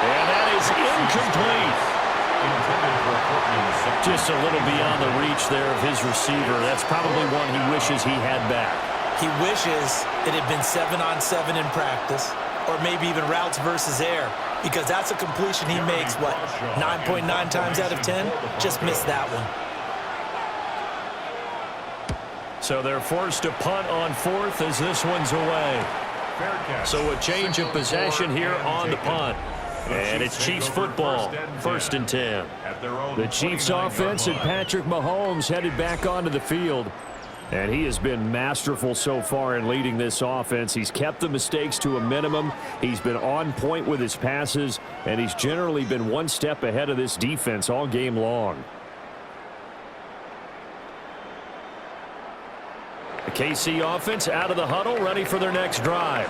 And that is incomplete. Just a little beyond the reach there of his receiver. That's probably one he wishes he had back. He wishes it had been 7-on-7 in practice. or maybe even routes versus air, because that's a completion he makes, what, 9.9 times out of 10? Just missed that one. So they're forced to punt on 4th as this one's away. So a change of possession here on the punt. And it's Chiefs football, 1st and 10. The Chiefs offense and Patrick Mahomes headed back onto the field. And he has been masterful so far in leading this offense. He's kept the mistakes to a minimum. He's been on point with his passes. And he's generally been one step ahead of this defense all game long. The KC offense out of the huddle, ready for their next drive.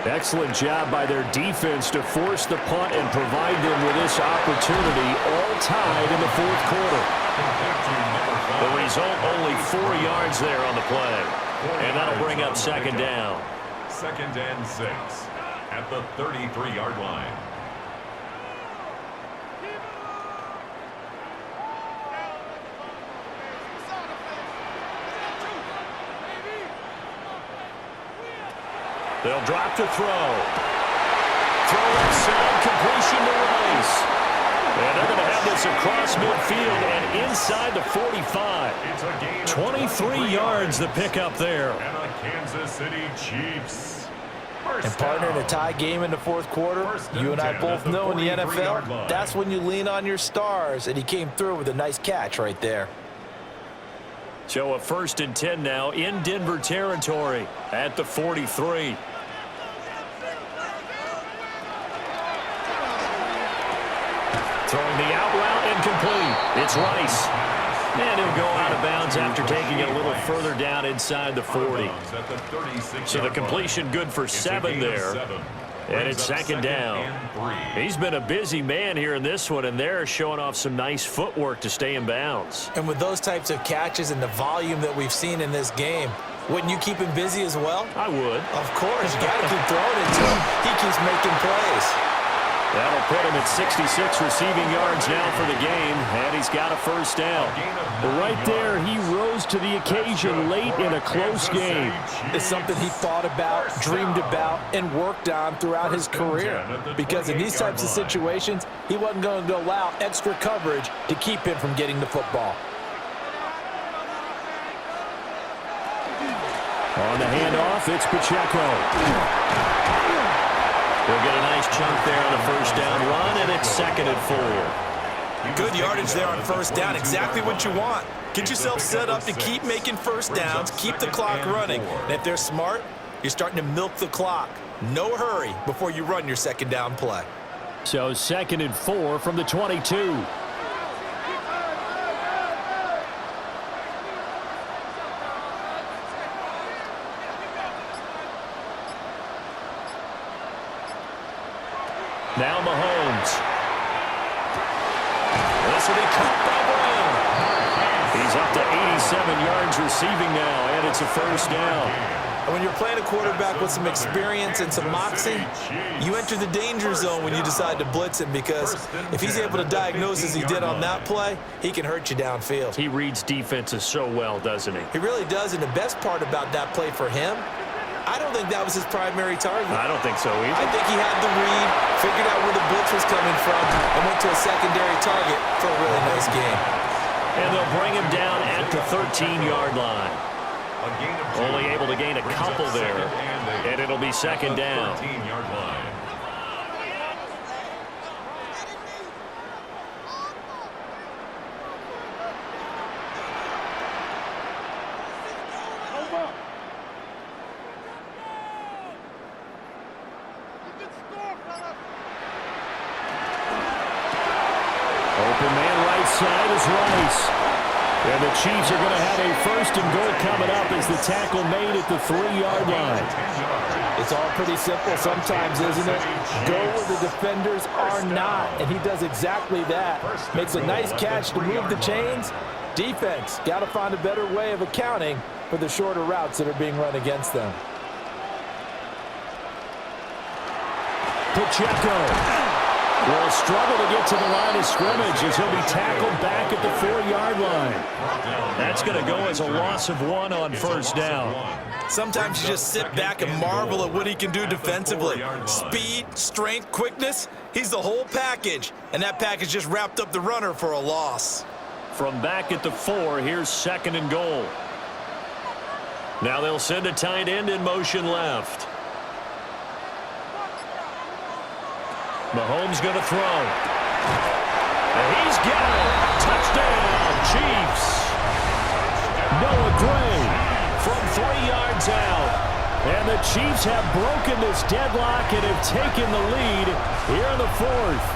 Excellent job by their defense to force the punt and provide them with this opportunity, all tied in the 4th quarter. The result, only 4 yards there on the play. And that'll bring up 2nd down. 2nd and 6 at the 33-yard line. They'll drop to throw. Throw left side, completion to Rice. And they're going to have this across midfield and inside the 45. 23 yards the pickup there. And the Kansas City Chiefs. And partner, in a tie game in the 4th quarter, you and I both know in the NFL, that's when you lean on your stars, and he came through with a nice catch right there. So a 1st and 10 now in Denver territory at the 43. Throwing the out route incomplete. It's Rice. And he'll go out of bounds after taking it a little further down inside the 40. So the completion good for 7 there. And it's 2nd down. He's been a busy man here in this one, and they're showing off some nice footwork to stay in bounds. And with those types of catches and the volume that we've seen in this game, wouldn't you keep him busy as well? I would. Of course. You got to keep throwing it to him. He keeps making plays. That'll put him at 66 receiving yards now for the game, and he's got a 1st down. But right there, he rose to the occasion late in a close game. It's something he thought about, dreamed about, and worked on throughout his career. Because in these types of situations, he wasn't going to allow extra coverage to keep him from getting the football. On the handoff, it's Pacheco. He'll get a nice chunk there on the 1st down run, and it's 2nd and 4. Good yardage there on 1st down, exactly what you want. Get yourself set up to keep making 1st downs, keep the clock running. And if they're smart, you're starting to milk the clock. No hurry before you run your 2nd down play. So 2nd and 4 from the 22. Now Mahomes. This will be caught by Brown. He's up to 87 yards receiving now, and it's a 1st down. And when you're playing a quarterback with some experience and some moxie, you enter the danger zone when you decide to blitz him, because if he's able to diagnose as he did on that play, he can hurt you downfield. He reads defenses so well, doesn't he? He really does, and the best part about that play for him, I don't think that was his primary target. I don't think so either. I think he had the read, figured out where the blitz was coming from, and went to a secondary target for a really nice game. And they'll bring him down at the 13-yard line. Only able to gain a couple there, and it'll be 2nd down. 13-yard line. Open man right side is Rice. And the Chiefs are going to have a 1st and goal coming up as the tackle made at the 3-yard line. It's all pretty simple sometimes, isn't it? Go where the defenders are not, and he does exactly that. Makes a nice catch to move the chains. Defense got to find a better way of accounting for the shorter routes that are being run against them. Pacheco. Will struggle to get to the line of scrimmage as he'll be tackled back at the 4-yard line. That's going to go as a loss of 1 on first down. Sometimes you just sit back and marvel at what he can do defensively. Speed, strength, quickness, he's the whole package. And that package just wrapped up the runner for a loss. From back at the 4, here's 2nd and goal. Now they'll send a tight end in motion left. Mahomes going to throw. And he's got it. Touchdown, Chiefs. Noah Gray from 3 yards out. And the Chiefs have broken this deadlock and have taken the lead here in the 4th.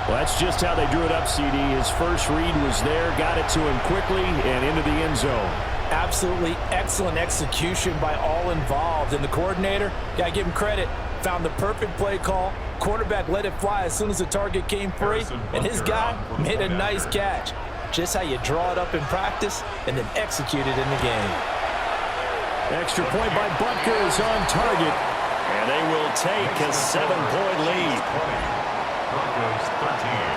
Well, that's just how they drew it up, CD. His first read was there, got it to him quickly, and into the end zone. Absolutely excellent execution by all involved. And the coordinator, got to give him credit, found the perfect play call. Quarterback let it fly as soon as the target came free, and his guy made a nice catch. Just how you draw it up in practice and then execute it in the game. Extra point by Butker is on target, and they will take a 7-point lead. Broncos 13.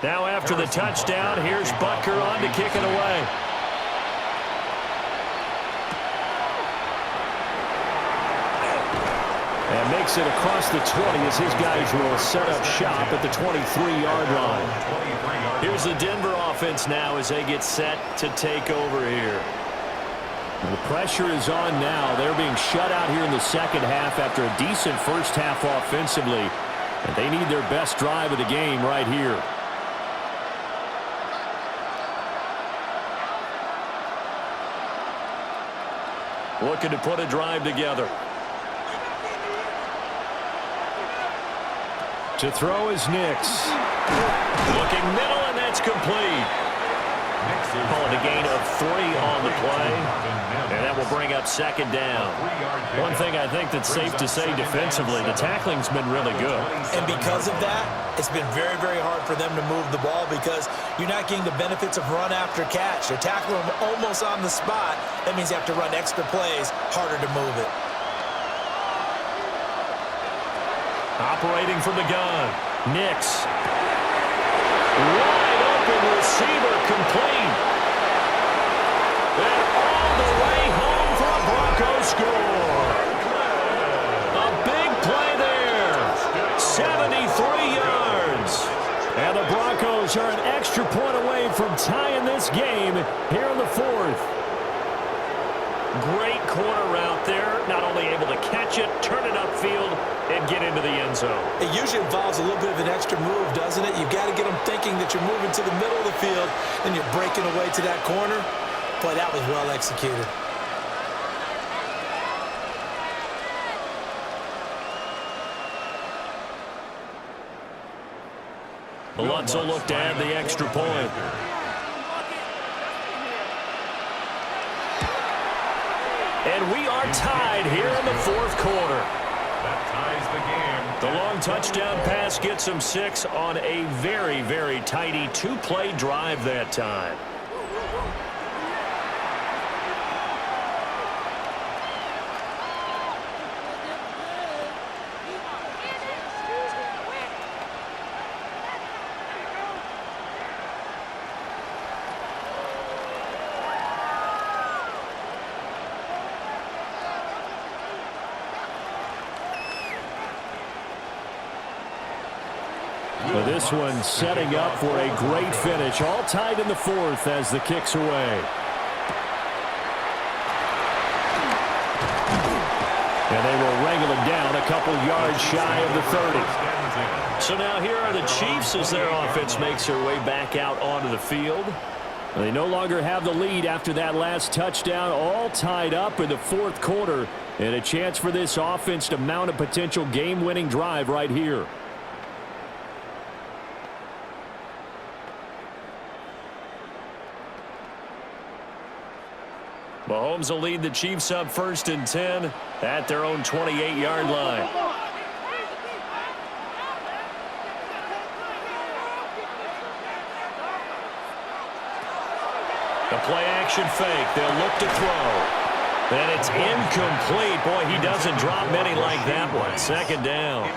Now after the touchdown, here's Butker on to kick it away. And makes it across the 20 as his guys will set up shop at the 23-yard line. Here's the Denver offense now as they get set to take over here. The pressure is on now. They're being shut out here in the second half after a decent first half offensively. And they need their best drive of the game right here. Looking to put a drive together. To throw is Nix. Looking middle, and that's complete. Calling a gain of 3 on the play, and that will bring up 2nd down. One thing I think that's safe to say defensively, the tackling's been really good. And because of that, it's been very, very hard for them to move the ball because you're not getting the benefits of run after catch. They're tackling them almost on the spot. That means you have to run extra plays, harder to move it. Operating from the gun, Nix. Wide open receiver complete. And all the way home for a Broncos score. A big play there. 73 yards. And the Broncos are an extra point away from tying this game here in the 4th. Great corner route there. Not only able to catch it, turn it upfield, and get into the end zone. It usually involves a little bit of an extra move, doesn't it? You've got to get them thinking that you're moving to the middle of the field and you're breaking away to that corner. Boy, that was well executed. Lutz will look to add the extra point. And we are tied here in the 4th quarter. That ties the game. The long touchdown pass gets them 6 on a very, very tidy 2-play drive that time. Well, this one setting up for a great finish. All tied in the 4th as the kick's away. And they will wrangle him down a couple yards shy of the 30. So now here are the Chiefs as their offense makes their way back out onto the field. They no longer have the lead after that last touchdown. All tied up in the 4th quarter. And a chance for this offense to mount a potential game-winning drive right here. Mahomes will lead the Chiefs up 1st and 10 at their own 28-yard line. The play-action fake. They'll look to throw. And it's incomplete. Boy, he doesn't drop many like that one. 2nd down.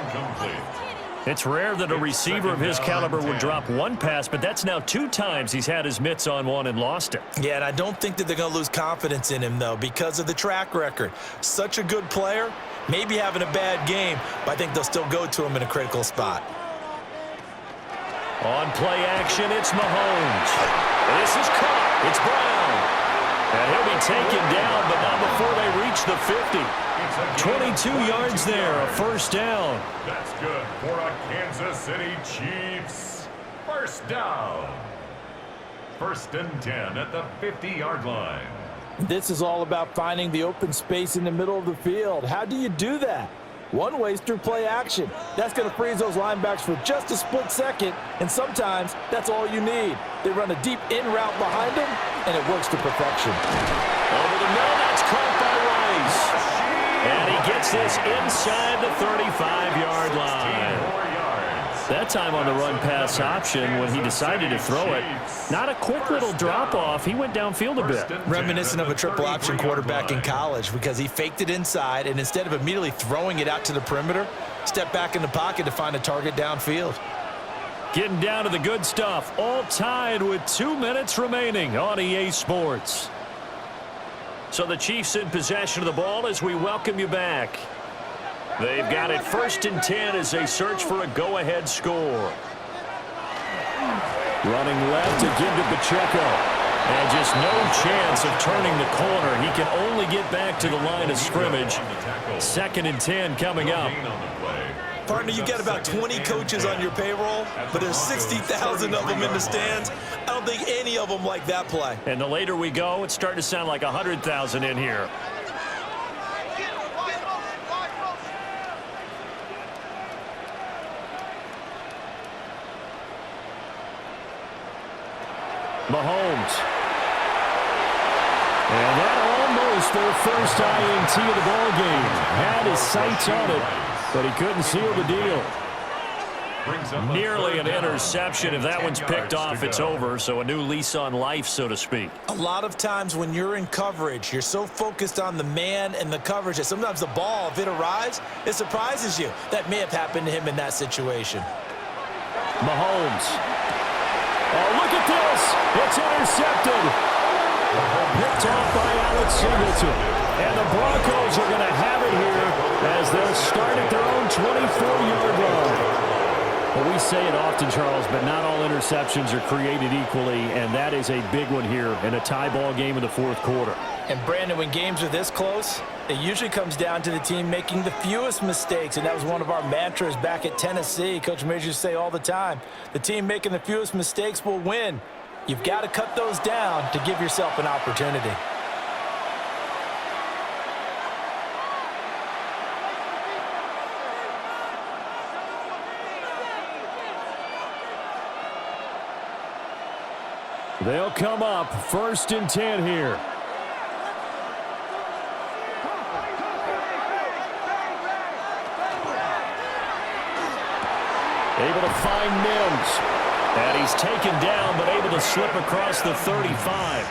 It's rare that a receiver of his caliber would drop one pass, but that's now 2 times he's had his mitts on one and lost it. Yeah, and I don't think that they're going to lose confidence in him, though, because of the track record. Such a good player, maybe having a bad game, but I think they'll still go to him in a critical spot. On play action, it's Mahomes. This is caught. It's Brown. And he'll be taken down, but not before they reach the 50. 22 yards there, a 1st down. That's good for a Kansas City Chiefs. 1st down. 1st and 10 at the 50-yard line. This is all about finding the open space in the middle of the field. How do you do that? One way is through play action. That's going to freeze those linebackers for just a split second, and sometimes that's all you need. They run a deep in route behind them, and it works to perfection. Over the middle, that's caught by Rice. And he gets this inside the 35-yard line. That time on the run-pass option when he decided to throw it. Not a quick little drop-off. He went downfield a bit. Reminiscent of a triple-option quarterback in college because he faked it inside, and instead of immediately throwing it out to the perimeter, stepped back in the pocket to find a target downfield. Getting down to the good stuff. All tied with 2 minutes remaining on EA Sports. So the Chiefs in possession of the ball as we welcome you back. They've got it 1st and 10 as they search for a go-ahead score. Running left to give to Pacheco. And just no chance of turning the corner. He can only get back to the line of scrimmage. 2nd and 10 coming up. Partner, you got about 20 coaches on your payroll, but there's 60,000 of them in the stands. I don't think any of them like that play. And the later we go, it's starting to sound like 100,000 in here. Mahomes. And that almost their first INT of the ball game. Had his sights on it, but he couldn't seal the deal. Nearly an interception. If that one's picked off, it's over. So a new lease on life, so to speak. A lot of times when you're in coverage, you're so focused on the man and the coverage that sometimes the ball, if it arrives, it surprises you. That may have happened to him in that situation. Mahomes. Oh, look at this. It's intercepted. Picked off by Alex Singleton. And the Broncos are going to have it here as they'll start at their own 24-yard line. Well, we say it often, Charles, but not all interceptions are created equally, and that is a big one here in a tie ball game in the 4th quarter. And, Brandon, when games are this close, it usually comes down to the team making the fewest mistakes, and that was one of our mantras back at Tennessee. Coach Majors used to say all the time, the team making the fewest mistakes will win. You've got to cut those down to give yourself an opportunity. They'll come up 1st and 10 here. Able to find Mims. And he's taken down, but able to slip across the 35.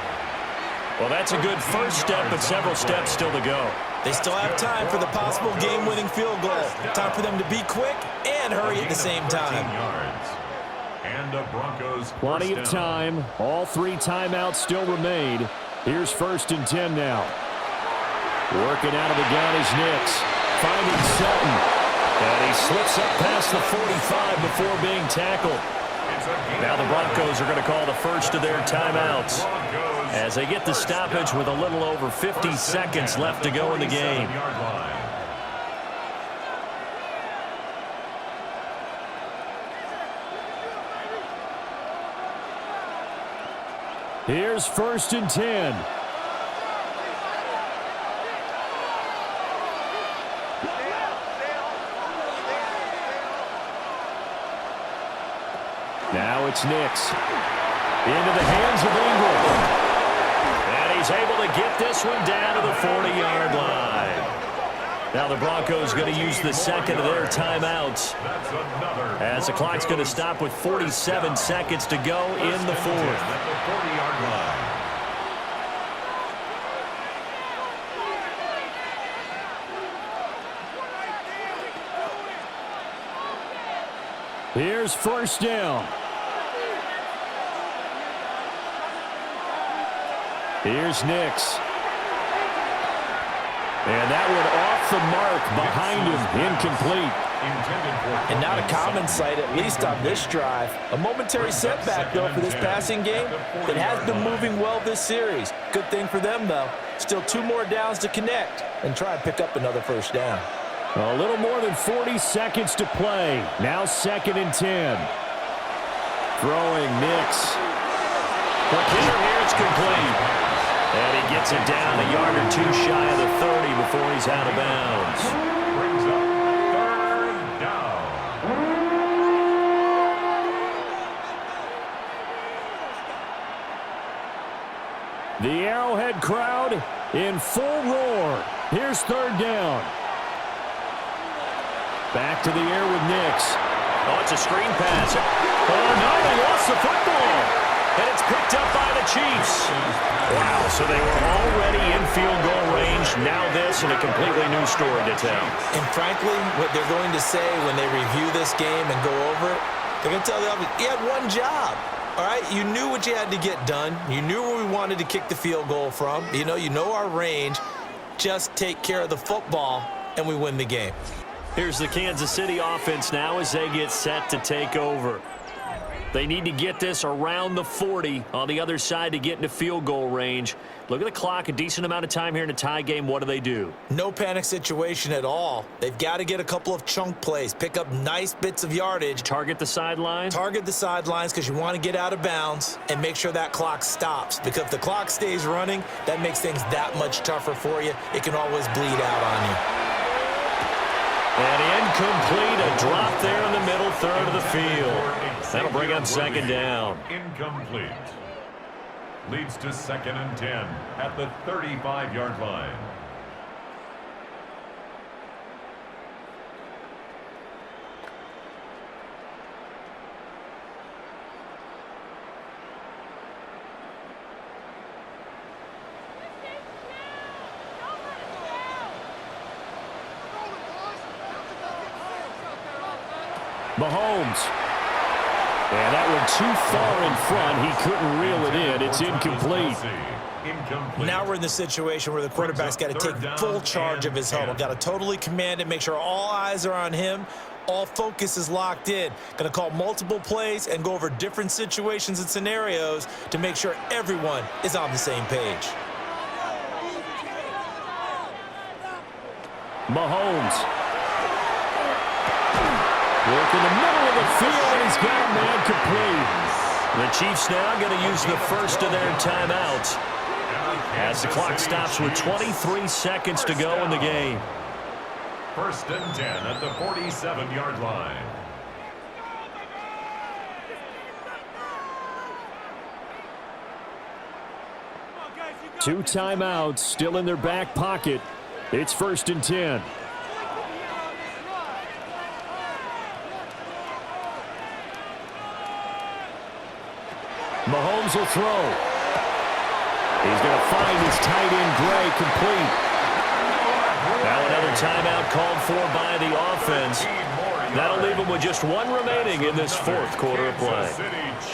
Well, that's a good first step, but several steps still to go. They still have time for the possible game-winning field goal. Time for them to be quick and hurry at the same time. And the Broncos Plenty of time. All 3 timeouts still remain. Here's 1st and 10 now. Working out of the gun is Nix. Finding Sutton. And he slips up past the 45 before being tackled. Now the Broncos are going to call the first of their timeouts as they get the stoppage with a little over 50 seconds left to go in the game. Here's 1st and 10. Now it's Nix. Into the hands of Ingram. And he is able to get this one down to the 40-yard line. Now the Broncos going to use the second of their timeouts, as the clock's going to stop with 47 seconds to go in the fourth. Here's first down. Here's Nix. And that one off the mark behind him, incomplete. And not a common sight, at least on this drive. A momentary setback, though, for this passing game that has been moving well this series. Good thing for them, though. Still 2 more downs to connect and try and pick up another first down. A little more than 40 seconds to play. Now 2nd and 10. Throwing Nix. Quick hitter here, it's complete. And he gets it down a yard or 2 shy of the 30 before he's out of bounds. Brings up 3rd down. The Arrowhead crowd in full roar. Here's 3rd down. Back to the air with Nix. Oh, it's a screen pass. Oh, no, they lost the football. And it's picked up by the Chiefs. Wow, so they were already in field goal range. Now this and a completely new story to tell. And frankly, what they're going to say when they review this game and go over it, they're going to tell the offense, you had one job. All right, you knew what you had to get done. You knew where we wanted to kick the field goal from. You know our range. Just take care of the football, and we win the game. Here's the Kansas City offense now as they get set to take over. They need to get this around the 40 on the other side to get into field goal range. Look at the clock, a decent amount of time here in a tie game. What do? No panic situation at all. They've got to get a couple of chunk plays, pick up nice bits of yardage. Target the sidelines? Target the sidelines because you want to get out of bounds and make sure that clock stops. Because if the clock stays running, that makes things that much tougher for you. It can always bleed out on you. And incomplete, a drop there in the middle third of the field. That'll bring up 2nd down. Incomplete. Leads to 2nd and 10 at the 35-yard line. Mahomes. And that one too far in front. He couldn't reel it in. It's incomplete. Now we're in the situation where the quarterback's got to take full charge of his huddle. Got to totally command it, make sure all eyes are on him. All focus is locked in. Going to call multiple plays and go over different situations and scenarios to make sure everyone is on the same page. Mahomes. Work in the middle of the field, and he's got a man complete. The Chiefs now going to use the first of their timeouts as the clock stops with 23 seconds to go in the game. 1st and 10 at the 47-yard line. Two timeouts still in their back pocket. It's 1st and 10. Mahomes will throw. He's going to find his tight end Gray complete. Now another timeout called for by the offense. That'll leave him with just one remaining in this 4th quarter of play.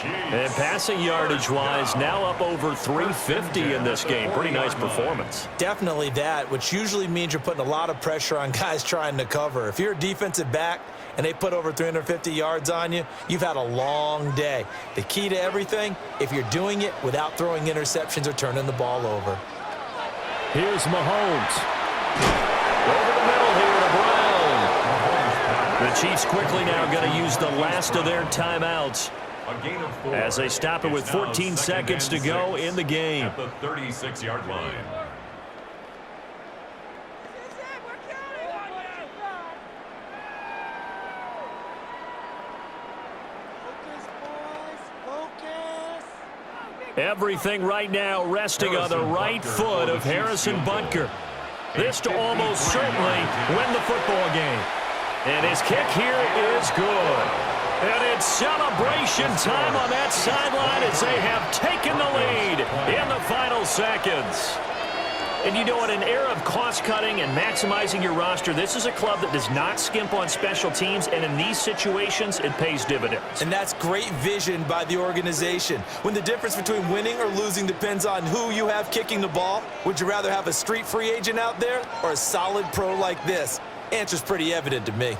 And passing yardage-wise, now up over 350 in this game. Pretty nice performance. Definitely that, which usually means you're putting a lot of pressure on guys trying to cover. If you're a defensive back and they put over 350 yards on you, you've had a long day. The key to everything, if you're doing it without throwing interceptions or turning the ball over. Here's Mahomes. Over the middle here to Brown. The Chiefs quickly now going to use the last of their timeouts as they stop it with 14 seconds to go in the game. At the 36-yard line. Everything right now resting on the right foot of Harrison Butker. This to almost certainly win the football game. And his kick here is good. And it's celebration time on that sideline as they have taken the lead in the final seconds. And you know, in an era of cost-cutting and maximizing your roster, this is a club that does not skimp on special teams, and in these situations, it pays dividends. And that's great vision by the organization. When the difference between winning or losing depends on who you have kicking the ball, would you rather have a street free agent out there or a solid pro like this? Answer's pretty evident to me.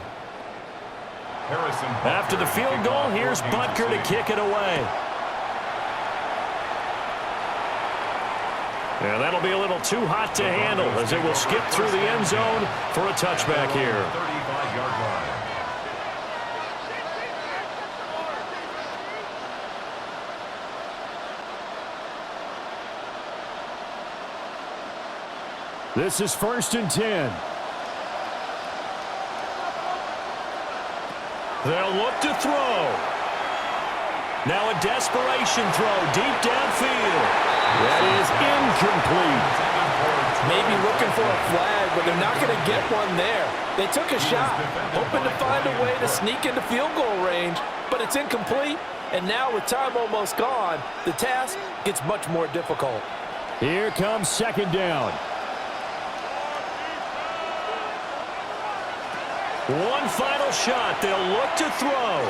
After the field goal, here's Butker to kick it away. And that'll be a little too hot to handle as it will skip through the end zone for a touchback here. 35-yard line. This is 1st and 10. They'll look to throw. Now a desperation throw deep downfield. That is incomplete. Maybe looking for a flag, but they're not going to get one there. They took a shot, hoping to find a way to sneak into field goal range, but it's incomplete. And now with time almost gone, the task gets much more difficult. Here comes 2nd down. One final shot. They'll look to throw.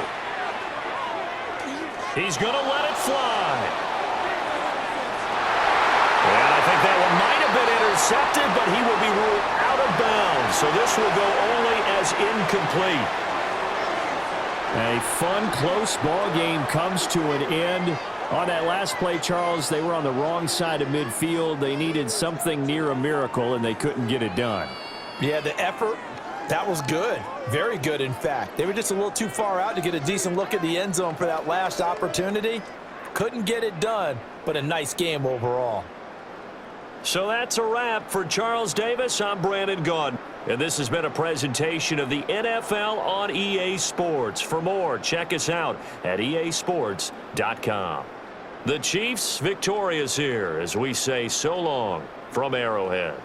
He's going to let it fly. And I think that one might have been intercepted, but he will be ruled out of bounds. So this will go only as incomplete. A fun, close ball game comes to an end. On that last play, Charles, they were on the wrong side of midfield. They needed something near a miracle, and they couldn't get it done. Yeah, the effort, that was good. Very good, in fact. They were just a little too far out to get a decent look at the end zone for that last opportunity. Couldn't get it done, but a nice game overall. So that's a wrap for Charles Davis. I'm Brandon Gaudin. And this has been a presentation of the NFL on EA Sports. For more, check us out at easports.com. The Chiefs victorious here as we say so long from Arrowhead.